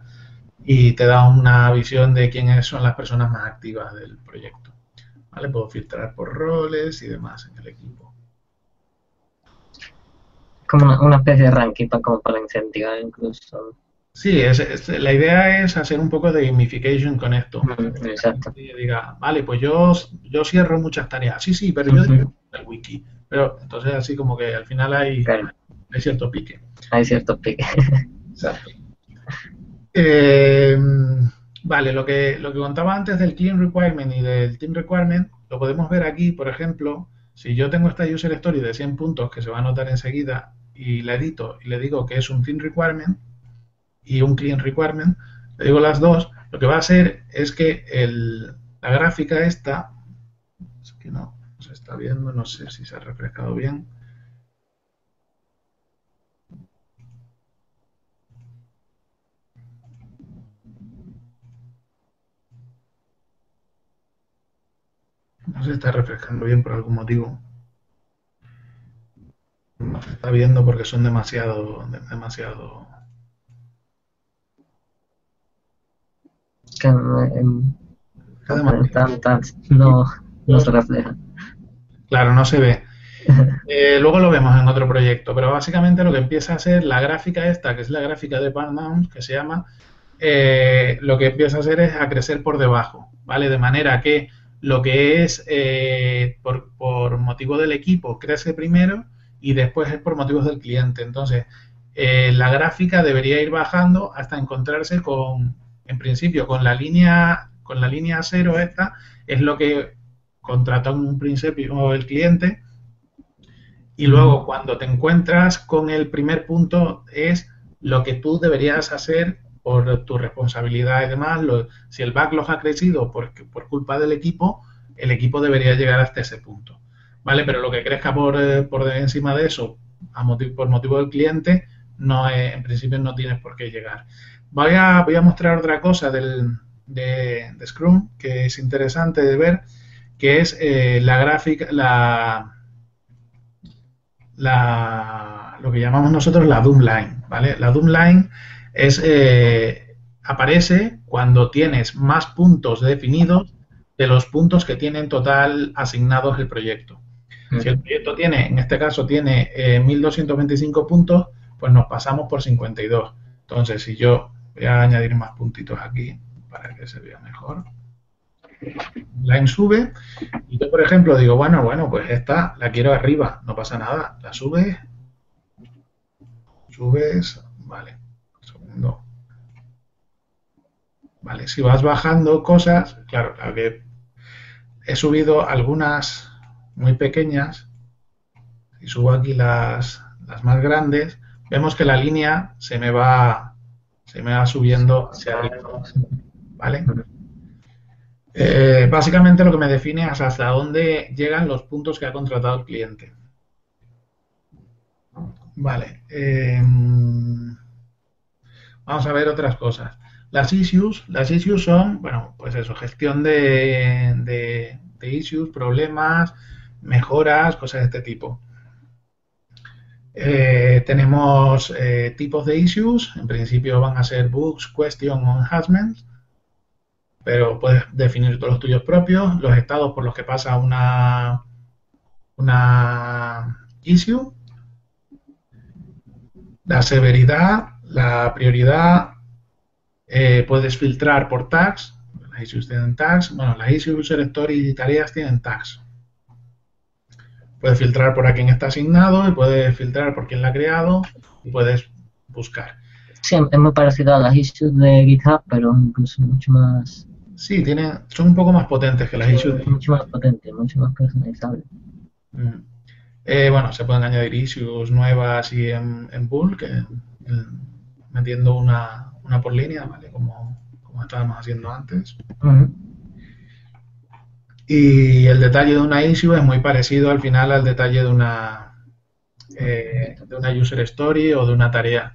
y te da una visión de quiénes son las personas más activas del proyecto. ¿Vale? Puedo filtrar por roles y demás en el equipo. Como una especie de ranking como para incentivar incluso. Sí, la idea es hacer un poco de gamification con esto. Exacto. Que diga, vale, pues yo cierro muchas tareas. Sí, pero yo digo el wiki. Pero entonces así como que al final hay cierto pique. Hay ciertos piques. Exacto. Vale, lo que contaba antes del clean requirement y del team requirement, lo podemos ver aquí, por ejemplo, si yo tengo esta user story de 100 puntos que se va a anotar enseguida y la edito y le digo que es un team requirement y un clean requirement, le digo las dos, lo que va a hacer es que la gráfica esta, es que no se está viendo, no sé si se ha refrescado bien. No se está refrescando bien por algún motivo. Está viendo porque son demasiado Que demasiado. tantas no se refleja. Claro, no se ve. Luego lo vemos en otro proyecto, pero básicamente lo que empieza a ser la gráfica esta, que es la gráfica de Paramount, que se llama, lo que empieza a hacer es a crecer por debajo, ¿vale? De manera que lo que es por motivo del equipo crece primero y después es por motivos del cliente. Entonces, la gráfica debería ir bajando hasta encontrarse en principio, con la línea cero esta, es lo que contrató en un principio el cliente. Y luego, cuando te encuentras con el primer punto, es lo que tú deberías hacer por tu responsabilidad y demás. Si el backlog ha crecido por culpa del equipo, el equipo debería llegar hasta ese punto, ¿vale? Pero lo que crezca por encima de eso, por motivo del cliente, en principio no tienes por qué llegar. Voy a mostrar otra cosa de Scrum que es interesante de ver, que es la gráfica, lo que llamamos nosotros la Doom Line, ¿vale? La Doom Line aparece cuando tienes más puntos definidos de los puntos que tiene en total asignados el proyecto. Si el proyecto en este caso tiene 1225 puntos, pues nos pasamos por 52. Entonces, si yo voy a añadir más puntitos aquí para que se vea mejor. Line sube y yo, por ejemplo, digo, bueno, pues esta la quiero arriba, no pasa nada, la subes, vale, segundo. Vale, si vas bajando cosas, claro, que he subido algunas muy pequeñas y subo aquí las más grandes, vemos que la línea se me va subiendo hacia arriba, ¿vale? Básicamente lo que me define es hasta dónde llegan los puntos que ha contratado el cliente. Vale. Vamos a ver otras cosas. Las issues son, bueno, pues eso, gestión de issues, problemas, mejoras, cosas de este tipo. Tenemos tipos de issues, en principio van a ser bugs, questions o enhancements, pero puedes definir todos los tuyos propios, los estados por los que pasa una issue, la severidad, la prioridad, puedes filtrar por tags, las issues tienen tags, bueno, las issues, user stories y tareas tienen tags. Puedes filtrar por a quién está asignado y puedes filtrar por quién la ha creado y puedes buscar. Sí, es muy parecido a las issues de GitHub, pero incluso mucho más... Sí, son un poco más potentes que las issues. Mucho más potentes, mucho más personalizables. Bueno, se pueden añadir issues nuevas y en bulk, metiendo una por línea, ¿vale? Como estábamos haciendo antes. Y el detalle de una issue es muy parecido al final al detalle de una user story o de una tarea.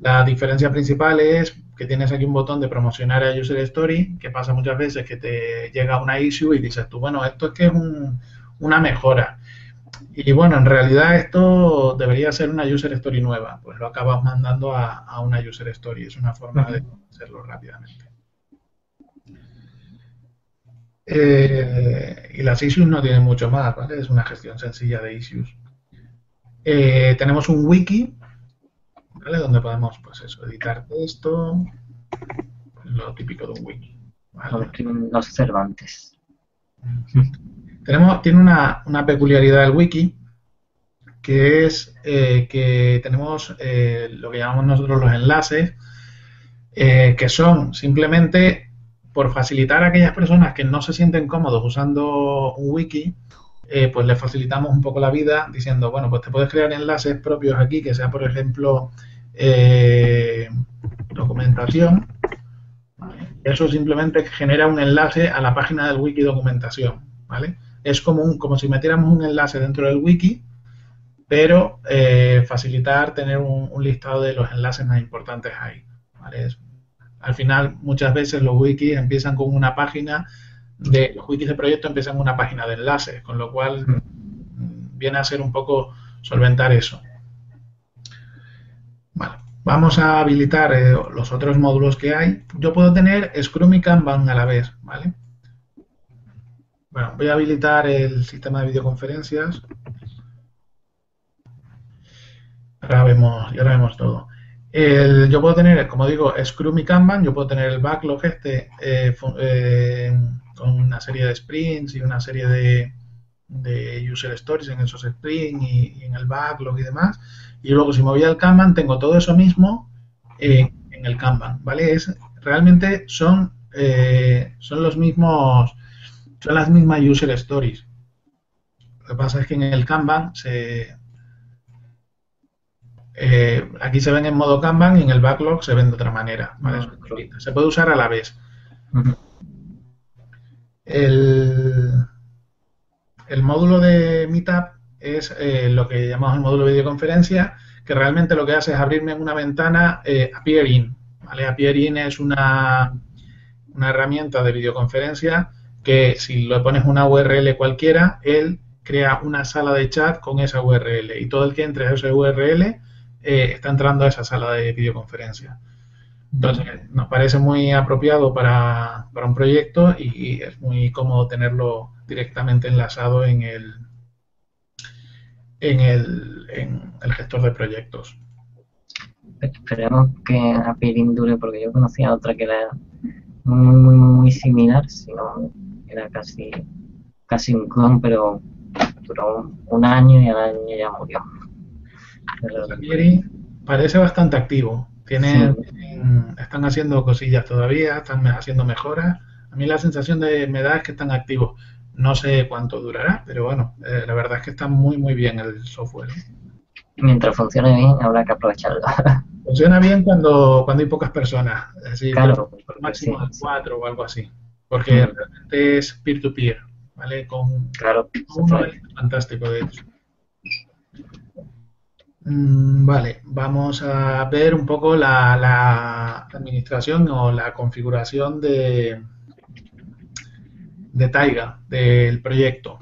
La diferencia principal es que tienes aquí un botón de promocionar a user story, que pasa muchas veces que te llega una issue y dices tú, bueno, esto es que es una mejora. Y bueno, en realidad esto debería ser una user story nueva, pues lo acabas mandando a una user story, es una forma de hacerlo rápidamente. Y las issues no tienen mucho más, ¿vale? Es una gestión sencilla de issues. Tenemos un wiki, ¿vale? Donde podemos, pues eso, editar texto, pues lo típico de un wiki, ¿vale? Los Cervantes. Tiene una peculiaridad del wiki, que es que tenemos lo que llamamos nosotros los enlaces, que son simplemente por facilitar a aquellas personas que no se sienten cómodos usando un wiki, pues les facilitamos un poco la vida diciendo, bueno, pues te puedes crear enlaces propios aquí, que sea, por ejemplo, documentación. Eso simplemente genera un enlace a la página del wiki documentación, ¿vale? Es como si metiéramos un enlace dentro del wiki, pero facilitar tener un listado de los enlaces más importantes ahí, ¿vale? Al final, muchas veces los wikis empiezan con una página los wikis de proyecto empiezan con una página de enlaces, con lo cual viene a ser un poco solventar eso. Vale, vamos a habilitar los otros módulos que hay. Yo puedo tener Scrum y Kanban a la vez, ¿vale? Bueno, voy a habilitar el sistema de videoconferencias. Ahora vemos todo. Yo puedo tener, como digo, Scrum y Kanban. Yo puedo tener el backlog con una serie de sprints y una serie de user stories en esos sprints y en el backlog y demás. Y luego, si me voy al Kanban, tengo todo eso mismo en el Kanban, ¿vale? Realmente son los mismos, son las mismas user stories. Lo que pasa es que en el Kanban aquí se ven en modo Kanban y en el backlog se ven de otra manera, ¿vale? Se puede usar a la vez. El módulo de Meetup es lo que llamamos el módulo de videoconferencia, que realmente lo que hace es abrirme en una ventana Appear In, ¿vale? Appear In es una herramienta de videoconferencia que si le pones una URL cualquiera, él crea una sala de chat con esa URL y todo el que entre a esa URL está entrando a esa sala de videoconferencia. Entonces, nos parece muy apropiado para un proyecto y es muy cómodo tenerlo directamente enlazado en el gestor de proyectos. Esperemos que Appirin dure, porque yo conocía otra que era muy similar, sino era casi un clon, pero duró un año y al año ya murió. Appirin parece bastante activo. Están haciendo cosillas todavía, están haciendo mejoras. A mí la sensación me da es que están activos. No sé cuánto durará, pero bueno, la verdad es que está muy bien el software. Mientras funcione bien, habrá que aprovecharlo. Funciona bien cuando hay pocas personas, es decir, claro, máximo de 4 o algo así, porque realmente es peer-to-peer, ¿vale? Claro, uno es fantástico, de hecho. Vale, vamos a ver un poco la administración o la configuración de Taiga, del proyecto.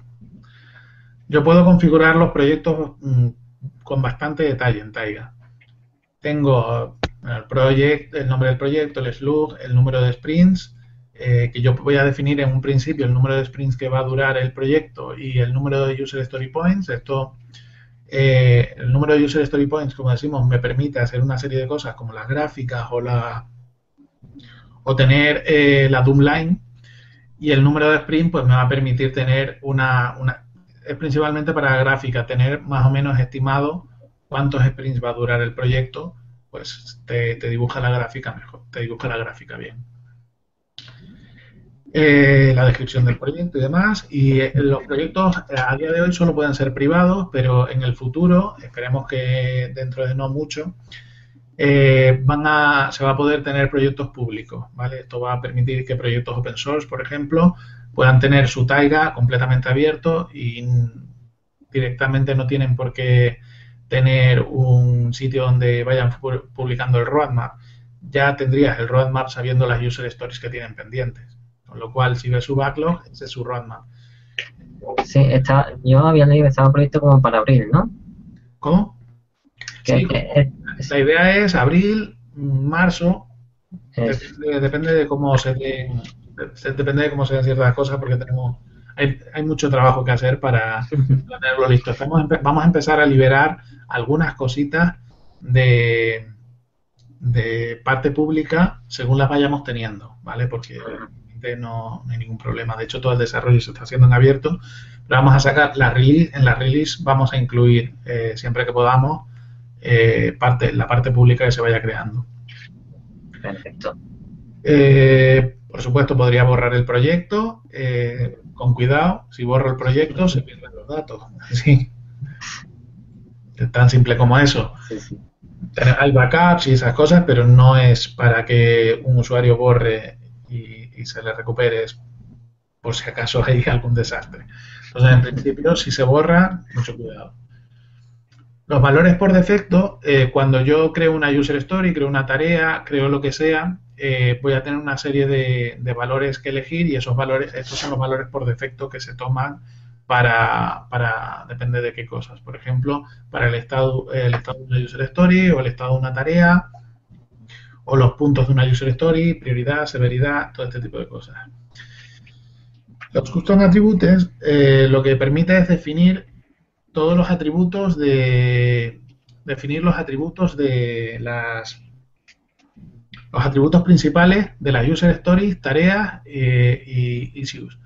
Yo puedo configurar los proyectos con bastante detalle en Taiga. Tengo el nombre del proyecto, el slug, el número de sprints, que yo voy a definir en un principio el número de sprints que va a durar el proyecto y el número de user story points. El número de user story points, como decimos, me permite hacer una serie de cosas como las gráficas o tener la Doom Line, y el número de sprint pues me va a permitir tener es principalmente para la gráfica, tener más o menos estimado cuántos sprints va a durar el proyecto, pues te dibuja la gráfica mejor, te dibuja la gráfica bien. La descripción del proyecto y demás, y los proyectos a día de hoy solo pueden ser privados, pero en el futuro, esperemos que dentro de no mucho, se va a poder tener proyectos públicos, ¿vale? Esto va a permitir que proyectos open source, por ejemplo, puedan tener su Taiga completamente abierto y directamente no tienen por qué tener un sitio donde vayan publicando el roadmap. Ya tendrías el roadmap sabiendo las user stories que tienen pendientes. Con lo cual, si ves su backlog, ese es su roadmap. Sí, yo había leído que estaba previsto como para abril, ¿no? ¿Cómo? Sí, la idea es abril, marzo, depende de cómo se den ciertas cosas, porque hay mucho trabajo que hacer para tenerlo listo. Vamos a empezar a liberar algunas cositas de parte pública según las vayamos teniendo, ¿vale? Porque no hay ningún problema. De hecho, todo el desarrollo se está haciendo en abierto, pero vamos a sacar en la release vamos a incluir siempre que podamos la parte pública que se vaya creando. Perfecto. Por supuesto, podría borrar el proyecto con cuidado. Si borro el proyecto, se pierden los datos. Sí. Es tan simple como eso. Sí. Hay backups y esas cosas, pero no es para que un usuario borre y se le recupere por si acaso hay algún desastre. Entonces, en principio, si se borra, mucho cuidado. Los valores por defecto, cuando yo creo una user story, creo una tarea, creo lo que sea, voy a tener una serie de valores que elegir y estos son los valores por defecto que se toman depende de qué cosas. Por ejemplo, para el estado de una user story o el estado de una tarea o los puntos de una user story, prioridad, severidad, todo este tipo de cosas. Los custom attributes lo que permite es definir todos los atributos de los atributos principales de las user stories, tareas y issues.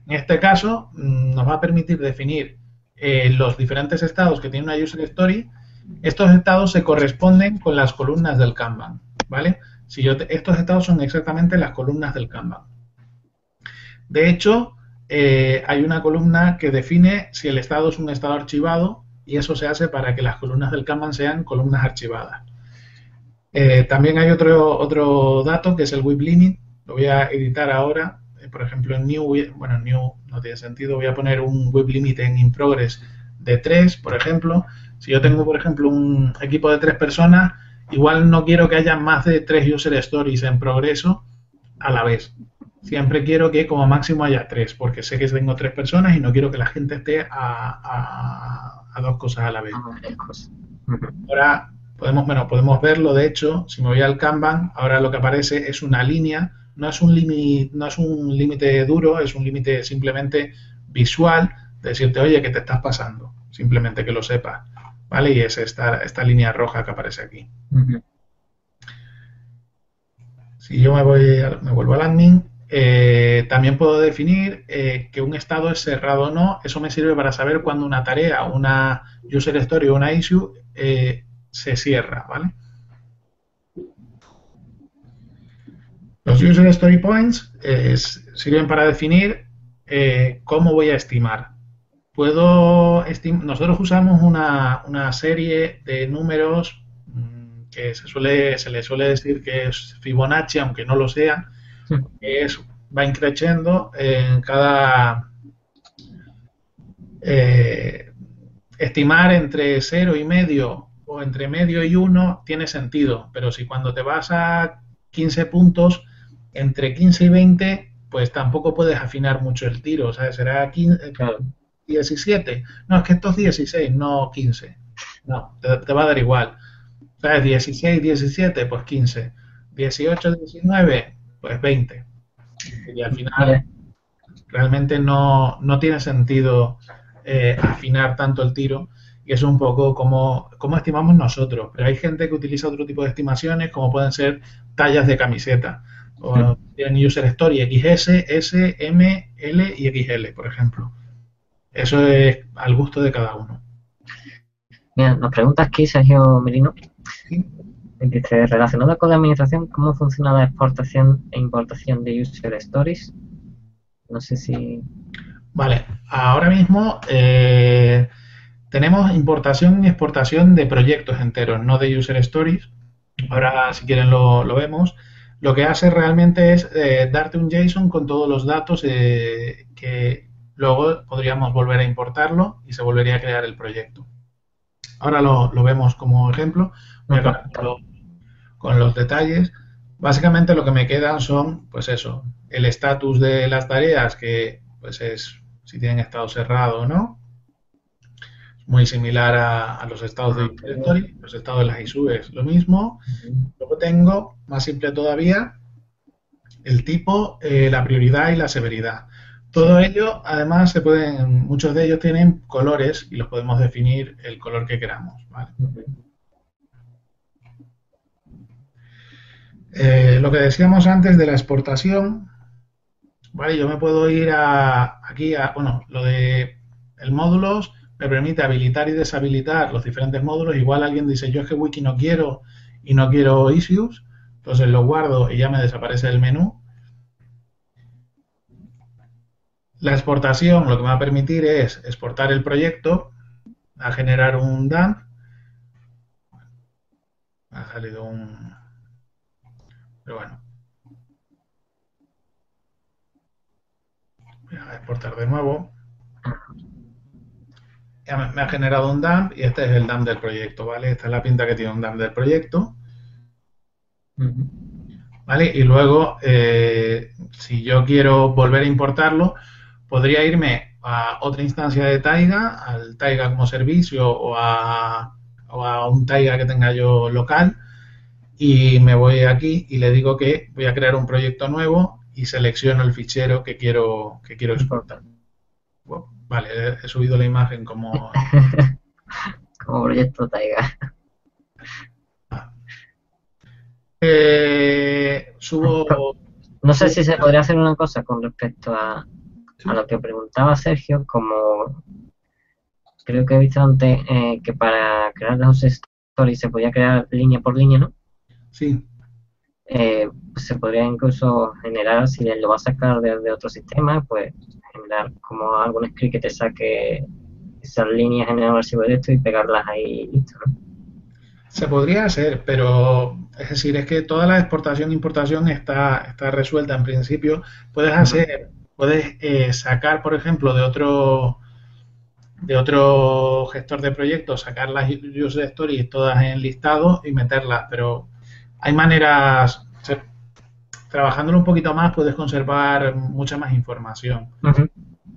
En este caso nos va a permitir definir los diferentes estados que tiene una user story. Estos estados se corresponden con las columnas del Kanban, ¿vale? Estos estados son exactamente las columnas del Kanban. De hecho, hay una columna que define si el estado es un estado archivado y eso se hace para que las columnas del Kanban sean columnas archivadas. También hay otro dato que es el WIP limit. Lo voy a editar ahora. Por ejemplo, en new, bueno, en new no tiene sentido. Voy a poner un WIP limit en in progress de 3, por ejemplo. Si yo tengo, por ejemplo, un equipo de 3 personas, igual no quiero que haya más de 3 user stories en progreso a la vez. Siempre quiero que como máximo haya 3, porque sé que tengo 3 personas y no quiero que la gente esté a 2 cosas a la vez. Ahora podemos verlo, de hecho, si me voy al Kanban, ahora lo que aparece es una línea, no es un límite duro, es un límite simplemente visual, de decirte, oye, ¿qué te estás pasando? Simplemente que lo sepas, ¿vale? Y es esta línea roja que aparece aquí. Si yo me vuelvo al admin, también puedo definir que un estado es cerrado o no. Eso me sirve para saber cuándo una tarea, una user story o una issue se cierra, ¿vale? Los user story points sirven para definir cómo voy a estimar. Nosotros usamos una serie de números que se le suele decir que es Fibonacci, aunque no lo sea, que va increciendo en cada estimar entre 0,5 o entre medio y 1 tiene sentido, pero si cuando te vas a 15 puntos, entre 15 y 20, pues tampoco puedes afinar mucho el tiro, o sea, será 15, 17, no, es que esto es 16, no 15, no, te va a dar igual, ¿sabes? 16, 17, pues 15, 18, 19, pues 20, y al final realmente no tiene sentido afinar tanto el tiro, y eso es un poco como estimamos nosotros, pero hay gente que utiliza otro tipo de estimaciones, como pueden ser tallas de camiseta, o tienen user story XS, S, M, L y XL, por ejemplo. Eso es al gusto de cada uno. Bien, nos pregunta aquí Sergio Merino. ¿Sí? Dice, relacionado con la administración, ¿cómo funciona la exportación e importación de user stories? No sé si... Vale, ahora mismo tenemos importación y exportación de proyectos enteros, no de user stories. Ahora, si quieren, lo vemos. Lo que hace realmente es darte un JSON con todos los datos que luego podríamos volver a importarlo y se volvería a crear el proyecto. Ahora lo vemos como ejemplo. Voy a conectarlo con los detalles. Básicamente lo que me quedan son, pues eso, el estatus de las tareas, que pues es si tienen estado cerrado o no. Muy similar a los estados de directory, los estados de las ISUs, lo mismo. Luego tengo, más simple todavía, el tipo, la prioridad y la severidad. Todo ello, además, muchos de ellos tienen colores y los podemos definir el color que queramos, ¿vale? Lo que decíamos antes de la exportación, ¿vale? Yo me puedo ir aquí bueno, lo de el módulos me permite habilitar y deshabilitar los diferentes módulos. Igual alguien dice, yo es que wiki no quiero y no quiero issues, entonces lo guardo y ya me desaparece el menú. La exportación lo que me va a permitir es exportar el proyecto, a generar un dump. Me ha salido un... Pero bueno. Voy a exportar de nuevo. Ya me ha generado un dump y este es el dump del proyecto, ¿vale? Esta es la pinta que tiene un dump del proyecto. ¿Vale? Y luego, si yo quiero volver a importarlo, podría irme a otra instancia de Taiga, al Taiga como servicio o a un Taiga que tenga yo local, y me voy aquí y le digo que voy a crear un proyecto nuevo y selecciono el fichero que quiero exportar. Bueno, vale, he subido la imagen como... Como proyecto Taiga. Subo... No sé si se podría hacer una cosa con respecto a lo que preguntaba Sergio, como creo que he visto antes que para crear los stories se podía crear línea por línea, ¿no? Sí. Se podría incluso generar, si lo vas a sacar de otro sistema, pues generar como algún script que te saque esas líneas, generar un archivo de esto y pegarlas ahí y listo, ¿no? Se podría hacer, pero es decir, es que toda la exportación e importación está resuelta en principio. Puedes hacer, puedes sacar, por ejemplo, de otro gestor de proyectos, sacar las user stories todas en listado y meterlas, pero hay maneras, trabajándolo un poquito más puedes conservar mucha más información.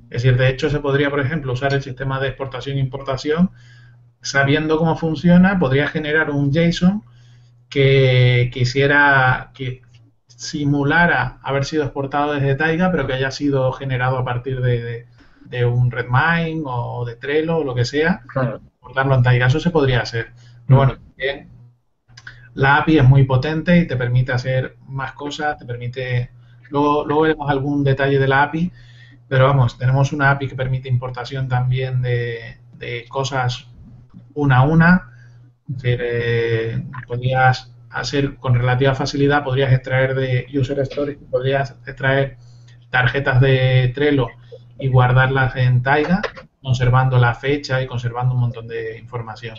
Es decir, de hecho se podría, por ejemplo, usar el sistema de exportación e importación. Sabiendo cómo funciona, podría generar un JSON que simulara haber sido exportado desde Taiga, pero que haya sido generado a partir de un Redmine o de Trello o lo que sea, claro. Exportarlo en Taiga. Eso se podría hacer. Pero bueno, la API es muy potente y te permite hacer más cosas, te permite... Luego veremos algún detalle de la API, pero vamos, tenemos una API que permite importación también de cosas una a una. Es decir, podrías hacer con relativa facilidad, podrías extraer de User Stories, podrías extraer tarjetas de Trello y guardarlas en Taiga, conservando la fecha y conservando un montón de información.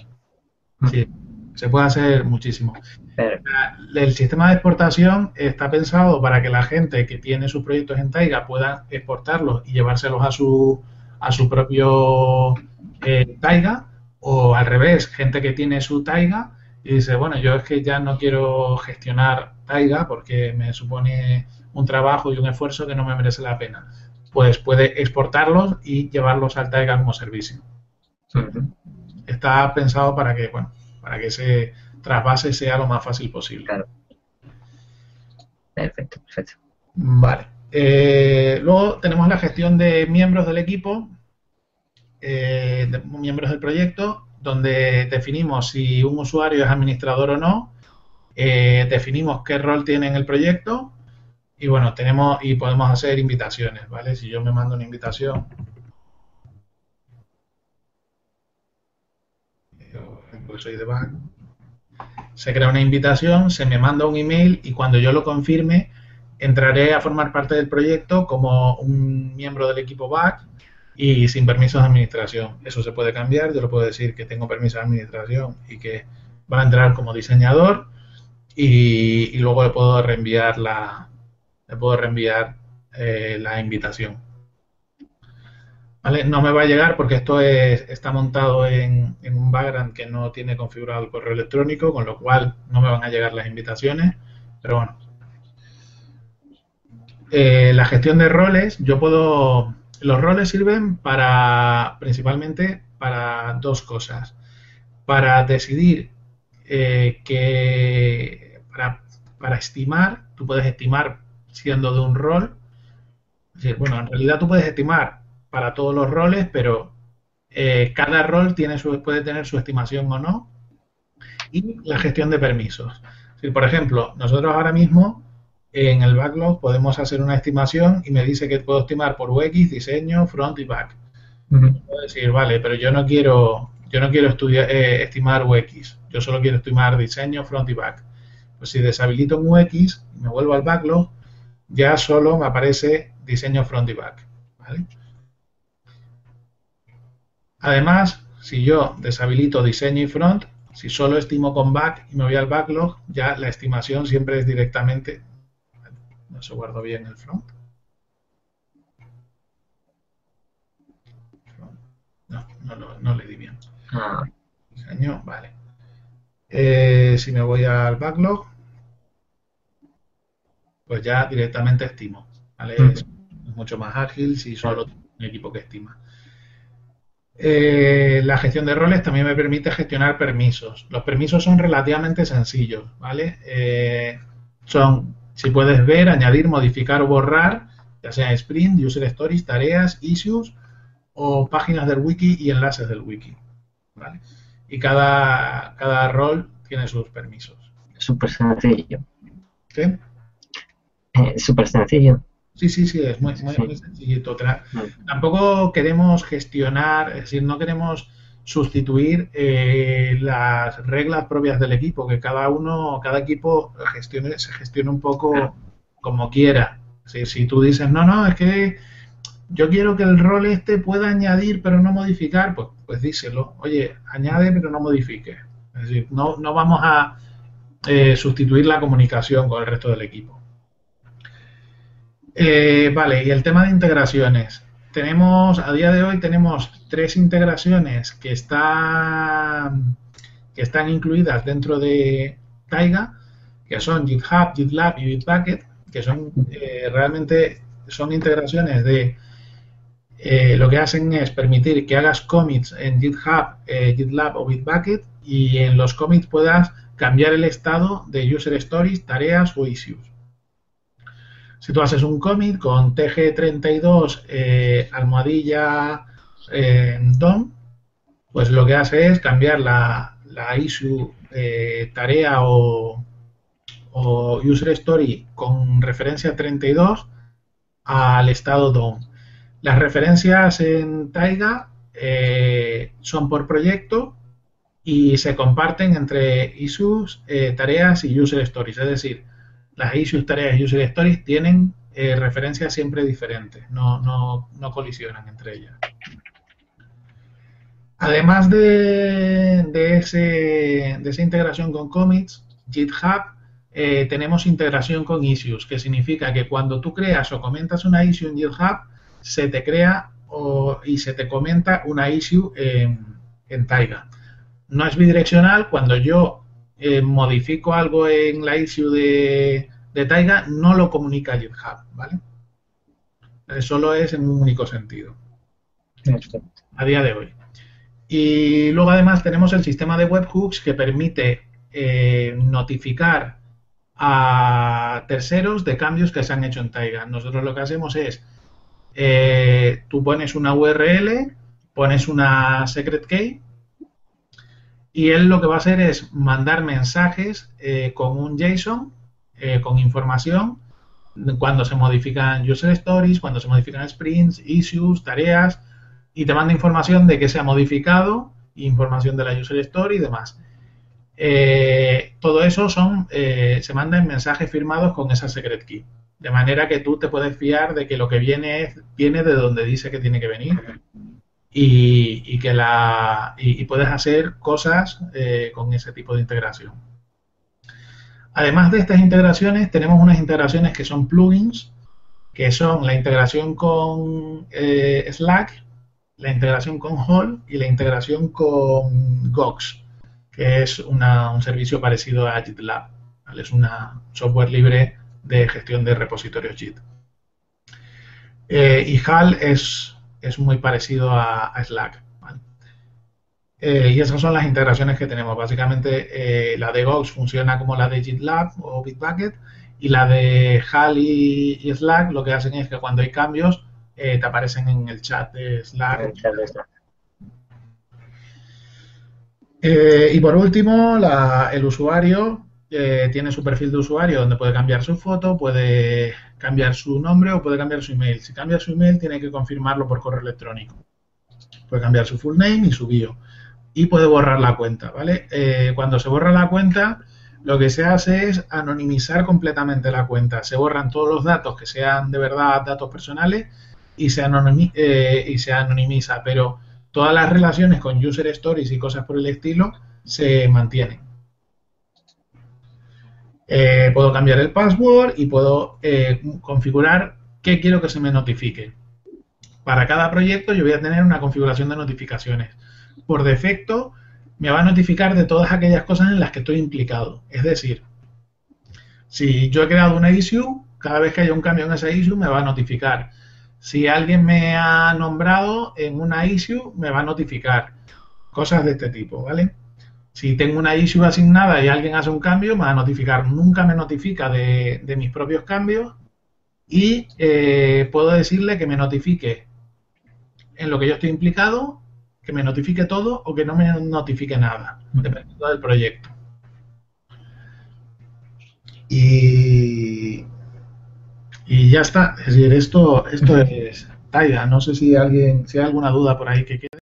Sí, se puede hacer muchísimo. El sistema de exportación está pensado para que la gente que tiene sus proyectos en Taiga pueda exportarlos y llevárselos a su propio Taiga, o al revés, gente que tiene su Taiga y dice, bueno, yo es que ya no quiero gestionar Taiga porque me supone un trabajo y un esfuerzo que no me merece la pena. Pues puede exportarlos y llevarlos al Taiga como servicio. Está pensado para que, bueno, para que ese trasvase sea lo más fácil posible. Claro. Perfecto. Vale. Luego tenemos la gestión de miembros del equipo, de miembros del proyecto, donde definimos si un usuario es administrador o no, definimos qué rol tiene en el proyecto y bueno, podemos hacer invitaciones, ¿vale? Si yo me mando una invitación, porque soy de back, se crea una invitación, se me manda un email y cuando yo lo confirme, entraré a formar parte del proyecto como un miembro del equipo back y sin permisos de administración. Eso se puede cambiar, yo le puedo decir que tengo permiso de administración y que va a entrar como diseñador y luego le puedo reenviar la invitación. ¿Vale? No me va a llegar porque esto está montado en un background que no tiene configurado el correo electrónico, con lo cual no me van a llegar las invitaciones, pero bueno. La gestión de roles, los roles sirven principalmente para dos cosas. Para decidir para estimar, tú puedes estimar siendo de un rol. Es decir, bueno, en realidad tú puedes estimar para todos los roles, pero cada rol puede tener su estimación o no. Y la gestión de permisos. Es decir, por ejemplo, nosotros ahora mismo en el backlog podemos hacer una estimación y me dice que puedo estimar por UX, diseño, front y back. Puedo decir, vale, pero yo no quiero estimar UX, yo solo quiero estimar diseño, front y back. Pues si deshabilito un UX y me vuelvo al backlog, ya solo me aparece diseño, front y back. ¿Vale? Además, si yo deshabilito diseño y front, si solo estimo con back y me voy al backlog, ya la estimación siempre es directamente... No se guardó bien el front. No le di bien. Diseño, vale. Si me voy al backlog, pues ya directamente estimo. ¿Vale? Es mucho más ágil si solo un equipo que estima. La gestión de roles también me permite gestionar permisos. Los permisos son relativamente sencillos, ¿vale? Son, si puedes ver, añadir, modificar o borrar, ya sea sprint, user stories, tareas, issues o páginas del wiki y enlaces del wiki, ¿vale? Y cada rol tiene sus permisos. Súper sencillo. ¿Qué? Súper sencillo. Sí, es muy sencillito. Tampoco queremos gestionar, es decir, no queremos sustituir las reglas propias del equipo, que cada equipo se gestione un poco como quiera. Es decir, si tú dices, no, es que yo quiero que el rol este pueda añadir pero no modificar, pues díselo. Oye, añade pero no modifique. Es decir, no vamos a sustituir la comunicación con el resto del equipo. Vale, y el tema de integraciones. A día de hoy tenemos 3 integraciones que están incluidas dentro de Taiga, que son GitHub, GitLab y Bitbucket, que son realmente son integraciones de lo que hacen es permitir que hagas commits en GitHub, GitLab o Bitbucket y en los commits puedas cambiar el estado de user stories, tareas o issues. Si tú haces un commit con tg32 almohadilla DOM, pues lo que hace es cambiar la issue, tarea o user story con referencia 32 al estado DOM. Las referencias en Taiga son por proyecto y se comparten entre issues, tareas y user stories, es decir, las issues, tareas y user stories tienen referencias siempre diferentes, no colisionan entre ellas. Además de esa integración con commits, GitHub tenemos integración con issues, que significa que cuando tú creas o comentas una issue en GitHub, se te crea y se te comenta una issue en Taiga. No es bidireccional, cuando yo modifico algo en la issue de Taiga, no lo comunica a GitHub, ¿vale? Solo es en un único sentido. A día de hoy. Y luego además tenemos el sistema de webhooks que permite notificar a terceros de cambios que se han hecho en Taiga. Nosotros lo que hacemos es, tú pones una URL, pones una secret key, y él lo que va a hacer es mandar mensajes con un JSON, con información, cuando se modifican user stories, cuando se modifican sprints, issues, tareas, y te manda información de que se ha modificado, información de la user story y demás. Todo eso se manda en mensajes firmados con esa secret key, de manera que tú te puedes fiar de que lo que viene de donde dice que tiene que venir. Y puedes hacer cosas con ese tipo de integración. Además de estas integraciones, tenemos unas integraciones que son plugins, que son la integración con Slack, la integración con Hall y la integración con Gox, que es un servicio parecido a GitLab, ¿vale? Es un software libre de gestión de repositorios Git. Y Hall es muy parecido a Slack, ¿vale? Y esas son las integraciones que tenemos. Básicamente la de Gox funciona como la de GitLab o Bitbucket, y la de Hall y Slack lo que hacen es que cuando hay cambios te aparecen en el chat de Slack. Y por último, el usuario tiene su perfil de usuario donde puede cambiar su foto, puede cambiar su nombre o puede cambiar su email. Si cambia su email, tiene que confirmarlo por correo electrónico. Puede cambiar su full name y su bio. Y puede borrar la cuenta, ¿vale? Cuando se borra la cuenta, lo que se hace es anonimizar completamente la cuenta. Se borran todos los datos que sean de verdad datos personales y se anonimiza, pero todas las relaciones con user stories y cosas por el estilo se mantienen. Puedo cambiar el password y puedo configurar qué quiero que se me notifique. Para cada proyecto yo voy a tener una configuración de notificaciones. Por defecto me va a notificar de todas aquellas cosas en las que estoy implicado. Es decir, si yo he creado una issue, cada vez que haya un cambio en esa issue me va a notificar. Si alguien me ha nombrado en una issue, me va a notificar. Cosas de este tipo, ¿vale? Si tengo una issue asignada y alguien hace un cambio, me va a notificar. Nunca me notifica de mis propios cambios y puedo decirle que me notifique en lo que yo estoy implicado, que me notifique todo o que no me notifique nada, dependiendo del proyecto. Y ya está. Es decir, esto es Taida. No sé si hay alguna duda por ahí que quede.